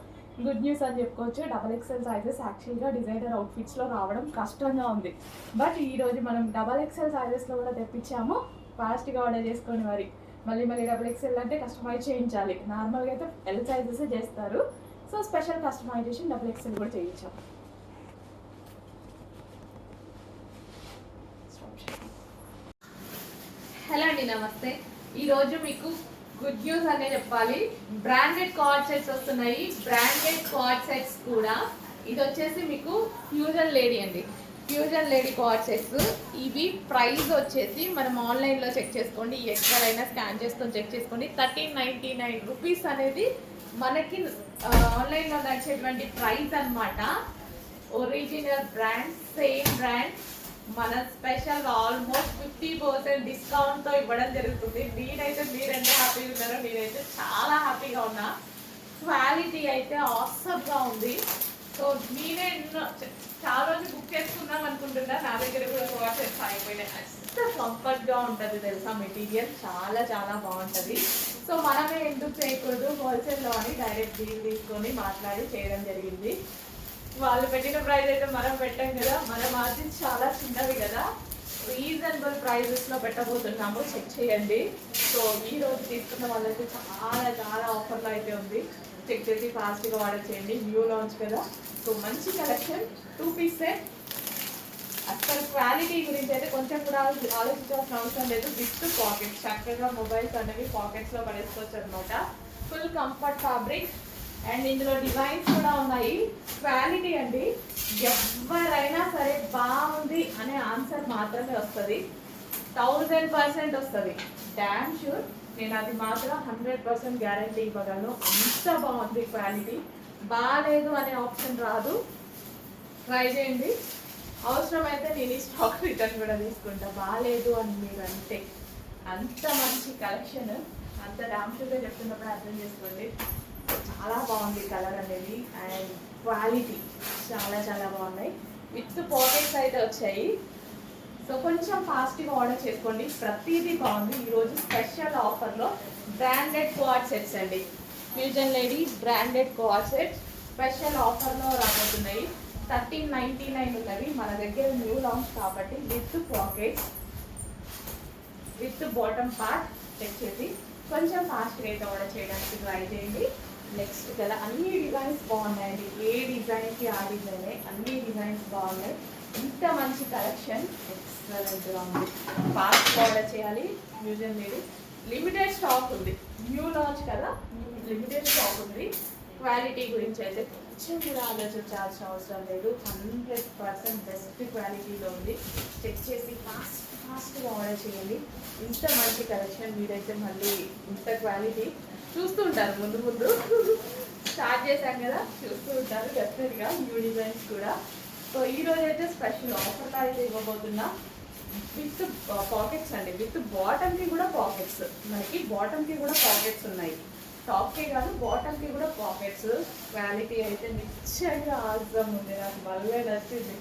గుడ్ న్యూస్ అని చెప్పుకోవచ్చు. XXL సైజెస్ యాక్చువల్గా డిజైనర్ అవుట్ఫిట్స్లో రావడం కష్టంగా ఉంది. బట్ ఈరోజు మనం XXL సైజెస్లో కూడా తెప్పించాము. ఫాస్ట్గా ఆర్డర్ చేసుకోండి మరి. మళ్ళీ XXL అంటే కస్టమైజ్ చేయించాలి. నార్మల్గా అయితే L సైజెస్ చేస్తారు. సో, స్పెషల్ కస్టమైజేషన్ XXL కూడా చేయించాం. హలో అండి, నమస్తే. ఈరోజు మీకు గుడ్ న్యూస్ అనే చెప్పాలి. బ్రాండెడ్ కార్డ్ సెట్స్ వస్తున్నాయి. బ్రాండెడ్ కార్డ్ సెట్స్ కూడా. ఇది వచ్చేసి మీకు ఫ్యూజన్ లేడీ అండి. Fusion lady card sets. ఇవి ప్రైస్ వచ్చేసి మనం ఆన్లైన్లో చెక్ చేసుకోండి. ఎక్కడైనా స్కాన్ చేసుకొని చెక్ చేసుకోండి. 1399 రూపీస్ అనేది మనకి ఆన్లైన్లో నడిచేటువంటి ప్రైస్ అనమాట. Original brand, same brand. మన స్పెషల్ ఆల్మోస్ట్ 50% డిస్కౌంట్ తో ఇవ్వడం జరుగుతుంది. నేనైతే మీరెంత హ్యాపీగా ఉన్నారో నేనైతే చాలా హ్యాపీగా ఉన్నా. క్వాలిటీ అయితే ఆసమ్ గా ఉంది. సో నేనే చాలా రోజు బుక్ చేసుకుందాం అనుకుంటున్నా. నా దగ్గర కూడా వాట్సాప్ అయిపోయినాయి. ఎంత కంఫర్ట్ గా ఉంటుంది తెలుసా, మెటీరియల్ చాలా చాలా బాగుంటుంది. సో మనమే ఎందుకు చేయకూడదు, హోల్సేల్లో అని డైరెక్ట్ డీల్ తీసుకొని మాట్లాడి చేయడం జరిగింది. వాళ్ళు పెట్టిన ప్రైస్ అయితే మనం పెట్టాం కదా, మన మార్జిన్స్ చాలా చిన్నవి కదా, రీజనబుల్ ప్రైజెస్లో పెట్టబోతున్నాము. చెక్ చేయండి. సో ఈ రోజు తీసుకున్న వాళ్ళకి చాలా చాలా ఆఫర్లో అయితే ఉంది. చెక్ చేసి ఫాస్ట్గా ఆర్డర్ చేయండి. న్యూ లాంచ్ కదా, సో మంచి కలెక్షన్. 2 piece set. అసలు క్వాలిటీ గురించి అయితే కొంచెం కూడా ఆలోచించాల్సిన అవసరం లేదు. విత్ పాకెట్స్, చక్కగా మొబైల్స్ అనేవి పాకెట్స్లో పడేసుకోవచ్చు అనమాట. ఫుల్ కంఫర్ట్ ఫ్యాబ్రిక్ అండ్ ఇందులో డిజైన్స్ కూడా ఉన్నాయి. క్వాలిటీ అండి, ఎవరైనా సరే బాగుంది అనే ఆన్సర్ మాత్రమే వస్తుంది. 1000% వస్తుంది, డ్యామ్ షూర్. నేను అది మాత్రం 100% గ్యారంటీ ఇవ్వగలను. అంత బాగుంది క్వాలిటీ. బాగాలేదు అనే ఆప్షన్ రాదు. ట్రై చేయండి. అవసరమైతే నేను ఈ స్టాక్ రిటర్న్ కూడా తీసుకుంటా, బాగాలేదు అని మీరు అంటే. అంత మంచి కలెక్షన్, అంత డ్యామ్ షూర్గా చెప్తున్నప్పుడు అర్థం చేసుకోండి. చాలా బాగుంది కలర్ అనేది అండ్ క్వాలిటీ చాలా చాలా బాగున్నాయి. విత్ పాకెట్స్ అయితే వచ్చాయి. సో కొంచెం ఫాస్ట్గా ఆర్డర్ చేసుకోండి. ప్రతిదీ బాగుంది. ఈరోజు స్పెషల్ ఆఫర్లో బ్రాండెడ్ కోఆర్డ్ సెట్స్ అండి. Fusion lady branded coord sets special ఆఫర్లో రాబోతున్నాయి. 1399 ఉన్నవి. మన దగ్గర న్యూ లాంచ్ కాబట్టి with pockets, with bottom part. Check చేసి కొంచెం ఫాస్ట్గా అయితే ఆర్డర్ చేయడానికి ట్రై చేయండి. నెక్స్ట్ కదా, అన్ని డిజైన్స్ బాగున్నాయండి. ఏ డిజైన్కి ఆ డిజైనే, అన్ని డిజైన్స్ బాగున్నాయి. ఇంత మంచి కలెక్షన్ ఎక్సలెంట్గా ఉంది. ఫాస్ట్ ఆర్డర్ చేయాలి. మ్యూజియం లేదు, లిమిటెడ్ స్టాక్ ఉంది. న్యూ లాంచ్ కదా, లిమిటెడ్ స్టాక్ ఉంది. క్వాలిటీ గురించి అయితే కొంచెం కూడా ఆలోచించాల్సిన అవసరం లేదు. 100% బెస్ట్ క్వాలిటీలో ఉంది. చెక్ చేసి ఫాస్ట్గా ఆర్డర్ చేయండి. ఇంత మంచి కలెక్షన్ మీరైతే మళ్ళీ ఇంత క్వాలిటీ చూస్తూ ఉంటారు. ముందు ముందు స్టార్ట్ చేశాం కదా, చూస్తూ ఉంటారు డెఫినెట్గా న్యూ డిజైన్స్ కూడా. సో ఈరోజు అయితే స్పెషల్ ఆఫర్లో అయితే ఇవ్వబోతున్నా. విత్ పాకెట్స్ అండి, విత్ బాటమ్కి కూడా పాకెట్స్. మనకి బాటమ్కి కూడా పాకెట్స్ ఉన్నాయి. టాప్కి కాదు, బాటమ్కి కూడా పాకెట్స్. క్వాలిటీ అయితే నిశ్చయంగా ఆసమ్ ఉంది. నాకు భలే నచ్చింది.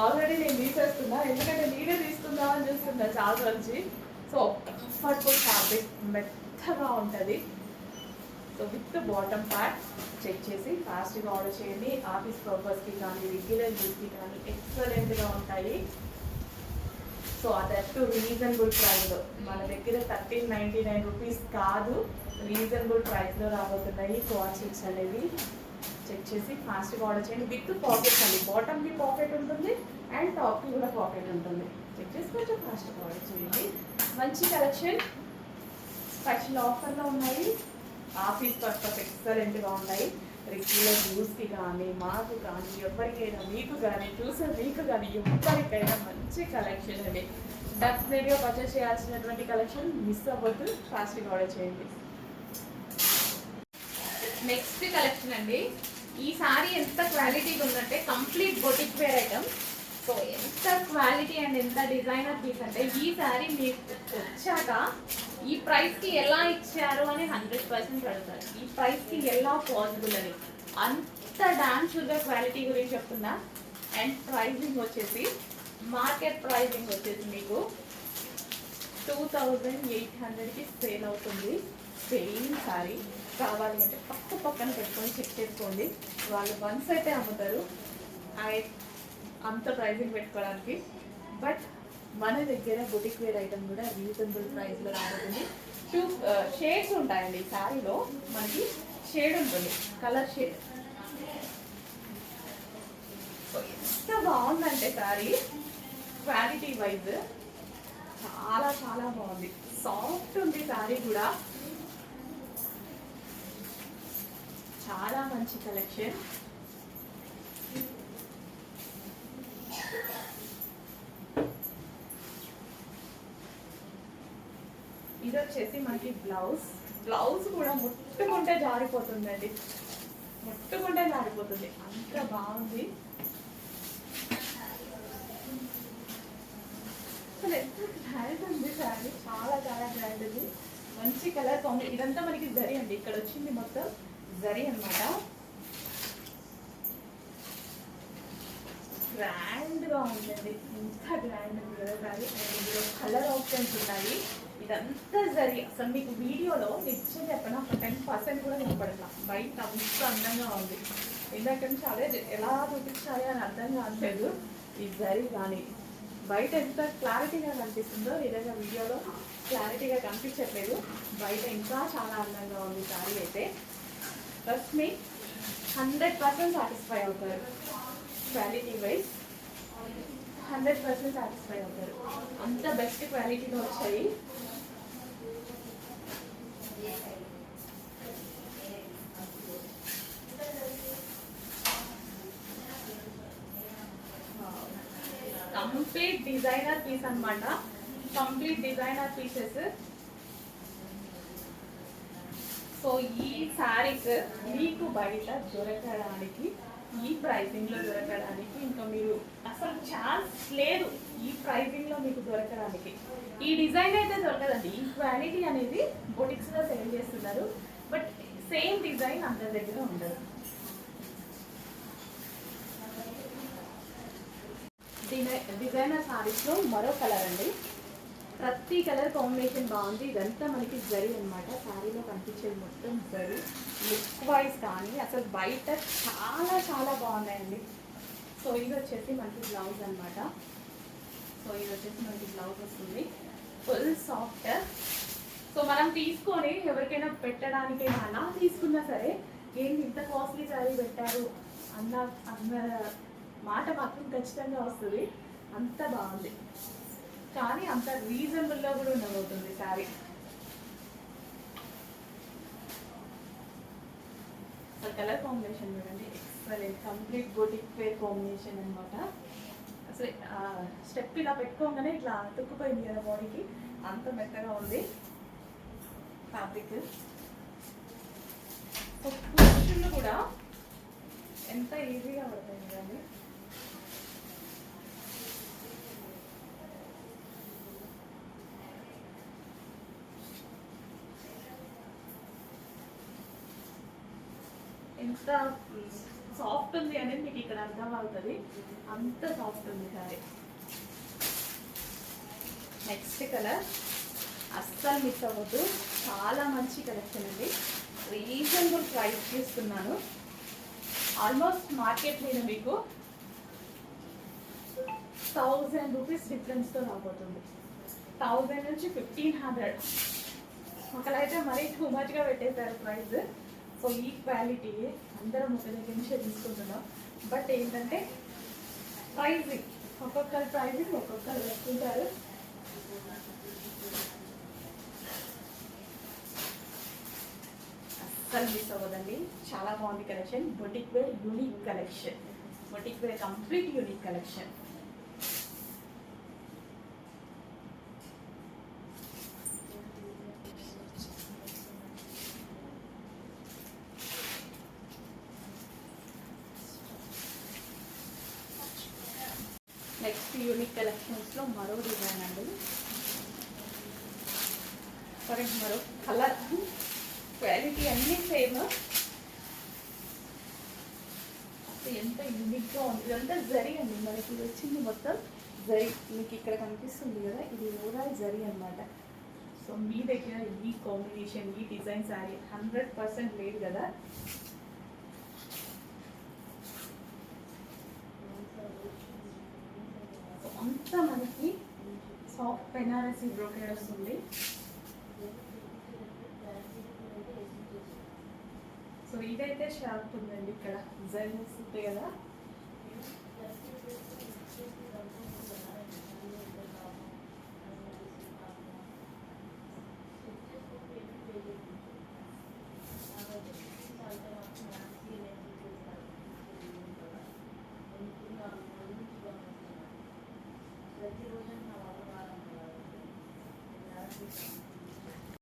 ఆల్రెడీ నేను తీసేస్తున్నా, ఎందుకంటే నేనే తీసుకుందామని చూస్తున్నా చాలా నుంచి. సో కంఫర్టబుల్ ఫ్యాబ్రిక్, మెత్తగా ఉంటుంది. So with bottom part. Check చేసి ఫాస్ట్గా ఆర్డర్ చేయండి. ఆఫీస్ పర్పస్కి కానీ రెగ్యులర్ యూస్కి కానీ ఎక్సలెంట్గా ఉంటాయి. సో అదట్టు రీజనబుల్ ప్రైస్లో. మన దగ్గర 1399 రూపీస్ కాదు, రీజనబుల్ ప్రైస్లో రాబోతున్నాయి కోఆర్డ్ సెట్స్ అనేవి. చెక్ చేసి ఫాస్ట్గా ఆర్డర్ చేయండి. విత్ పాకెట్స్ అండి. బాటమ్కి పాకెట్ ఉంటుంది అండ్ టాప్కి కూడా పాకెట్ ఉంటుంది. చెక్ చేసి కొంచెం ఫాస్ట్గా ఆర్డర్ చేయండి. మంచి కలెక్షన్, స్పెషల్ ఆఫర్లో ఉన్నాయి. ఆఫీస్ పర్పస్ ఎక్సలెంట్గా ఉన్నాయి. రెగ్యులర్ యూస్కి కానీ, మాకు కానీ, ఎవరికైనా, మీకు కానీ, చూసే మీకు కానీ, ఎవరికైనా మంచి కలెక్షన్ అండి. డెఫినెట్గా పర్చేస్ చేయాల్సినటువంటి కలెక్షన్. మిస్ అవ్వద్దు, ఫాస్ట్గా ఆర్డర్ చేయండి. నెక్స్ట్ కలెక్షన్ అండి. ఈ సారీ ఎంత క్వాలిటీగా ఉందంటే complete boutique wear item. So ఎంత క్వాలిటీ అండ్ ఎంత డిజైనర్ పీస్ అంటే, ఈ సారీ మీకు వచ్చాక ఈ ప్రైస్కి ఎలా ఇచ్చారు అని 100% అడుగుతారు. ఈ ప్రైస్కి ఎలా పాసిబుల్ అని. అంత డాన్స్ షుగర్ క్వాలిటీ గురించి చెప్తున్నా. అండ్ ప్రైజింగ్ వచ్చేసి, మార్కెట్ ప్రైజింగ్ వచ్చేసి మీకు 2800కి సేల్ అవుతుంది. సేమ్ సారీ కావాలి అంటే పక్కన పెట్టుకొని చెక్ చేసుకోండి. వాళ్ళు వన్స్ అయితే అమ్ముతారు అంత ప్రైజింగ్ పెట్టుకోవడానికి. బట్ మన దగ్గర బుటిక్ వేర్ ఐటమ్ కూడా రీజనబుల్ ప్రైస్లో రాబోతుంది. 2 షేడ్స్ ఉంటాయండి ఈ శారీలో. మనకి షేడ్ ఉంటుంది, కలర్ షేడ్. సో ఎంత బాగుందంటే శారీ క్వాలిటీ వైజ్ చాలా చాలా బాగుంది. సాఫ్ట్ ఉంది శారీ కూడా. చాలా మంచి కలెక్షన్. ఇది వచ్చేసి మనకి బ్లౌజ్ కూడా ముట్టుకుంటే జారిపోతుందండి, ముట్టుకుంటే జారిపోతుంది. అంత బాగుంది. అసలు ఎంత గ్రాండ్ ఉంది శారీ, చాలా చాలా గ్రాండ్ ఉంది. మంచి కలర్ కాంబినేషన్. ఇదంతా మనకి జరీ అండి, ఇక్కడ వచ్చింది మొత్తం జరీ అనమాట. గ్రాండ్గా ఉందండి, ఎంత గ్రాండ్ ఉంది కదా శారీ. ఇందులో కలర్ ఆప్షన్స్ ఉన్నాయి. ఇదంతా జరీ. అసలు మీకు వీడియోలో నిజం చెప్పిన ఒక 10% కూడా కనపడట్లా. బయట అంత అందంగా ఉంది. ఇందాక నుంచి అదే ఎలా చూపించాలి అని అర్థం కావట్లేదు. ఈ జరీ కానీ బయట ఎంత క్లారిటీగా కనిపిస్తుందో నిజంగా వీడియోలో క్లారిటీగా కనిపించట్లేదు. బయట ఇంకా చాలా అందంగా ఉంది శారీ అయితే. ట్రస్ట్ మీ, 100% సాటిస్ఫై అవుతారు. క్వాలిటీ వైజ్ 100% సాటిస్ఫై అవుతారు. అంత బెస్ట్ క్వాలిటీలో వచ్చాయి. కంప్లీట్ డిజైనర్ పీస్ అనమాట. Complete designer pieces. సో ఈ శారీస్ మీకు బయట దొరకడానికి, ఈ ప్రైజింగ్లో దొరకడానికి ఇంకా మీరు అసలు ఛాన్స్ లేదు. ఈ ప్రైజింగ్లో మీకు దొరకడానికి ఈ డిజైన్ అయితే దొరకదండి. ఈ క్వాలిటీ అనేది బొటిక్స్లో సేల్ చేస్తున్నారు, బట్ సేమ్ డిజైన్ అందరి దగ్గర ఉండదు. డిజైనర్ శారీస్లో మరో కలర్ అండి. ప్రతి కలర్ కాంబినేషన్ బాగుంది. ఇదంతా మనకి జరీ అనమాట. శారీలో కనిపించేది మొత్తం జరీ. లుక్ వైజ్ కానీ అసలు బయట చాలా చాలా బాగున్నాయండి. సో ఇది వచ్చేసి మనకి బ్లౌజ్ అనమాట. సో ఇది వచ్చేసి మనకి బ్లౌజ్ వస్తుంది, ఫుల్ సాఫ్ట్. సో మనం తీసుకొని ఎవరికైనా పెట్టడానికైనా అలా తీసుకున్నా సరే, ఏంటి ఇంత కాస్ట్లీ శారీ పెట్టారు అన్న మాట మాత్రం ఖచ్చితంగా వస్తుంది. అంత బాగుంది, కానీ అంత రీజనబుల్లో కూడా ఉండబోతుంది శారీ. కలర్ కాంబినేషన్ చూడండి, excellent. Complete boutique wear combination అనమాట. అసలు స్టెప్ ఇలా పెట్టుకోగానే ఇట్లా అతుక్కుపోయింది కదా బాడీకి, అంత మెత్తగా ఉంది ఫ్యాబ్రిక్. కుషన్లు కూడా ఎంత ఈజీగా పడతాయి కదండి. ఎంత సాఫ్ట్ ఉంది అనేది మీకు ఇక్కడ అర్థం అవుతుంది. అంత సాఫ్ట్ ఉంది సారీ. నెక్స్ట్ కలర్ అస్సలు మిస్ అవ్వద్దు. చాలా మంచి కలెక్షన్ అండి. రీజనబుల్ ప్రైస్ చేస్తున్నాను. ఆల్మోస్ట్ మార్కెట్ మీద మీకు 1000 రూపీస్ డిఫరెన్స్తో రాబోతుంది. 1000 నుంచి 1500. ఒకలైతే మరీ టూ మచ్గా పెట్టేశారు ప్రైస్. సో ఈ క్వాలిటీ అందరం ఒక దగ్గర నుంచే తీసుకుంటున్నాం. బట్ ఏంటంటే ప్రైజింగ్, ఒక్కొక్కరు ప్రైజింగ్ ఒక్కొక్కరు పెట్టుకుంటారు. అస్సలు మిస్ అవ్వదండి. చాలా బాగుంది collection. Boutique wear unique collection. Boutique wear complete unique collection. Next unique కలెక్షన్స్లో మరో డిజైన్ అండి. సరే, మరో కలర్. క్వాలిటీ అన్నీ సేమ్. ఎంత యూనిక్గా ఉంది. ఇదంతా జరీ అండి. మనకి ఇది వచ్చింది మొత్తం జరీ. మీకు ఇక్కడ కనిపిస్తుంది కదా, ఇది ఓవరాల్ జరీ అనమాట. సో మీ దగ్గర ఈ కాంబినేషన్, ఈ డిజైన్ శారీ 100% లేదు కదా. అంతా మనకి సాఫ్ట్ బెనారసీ బ్రోకెడ్ వస్తుంది. సో ఇదైతే షార్ప్ ఉందండి. ఇక్కడ డిజైన్స్ ఉంటాయి కదా,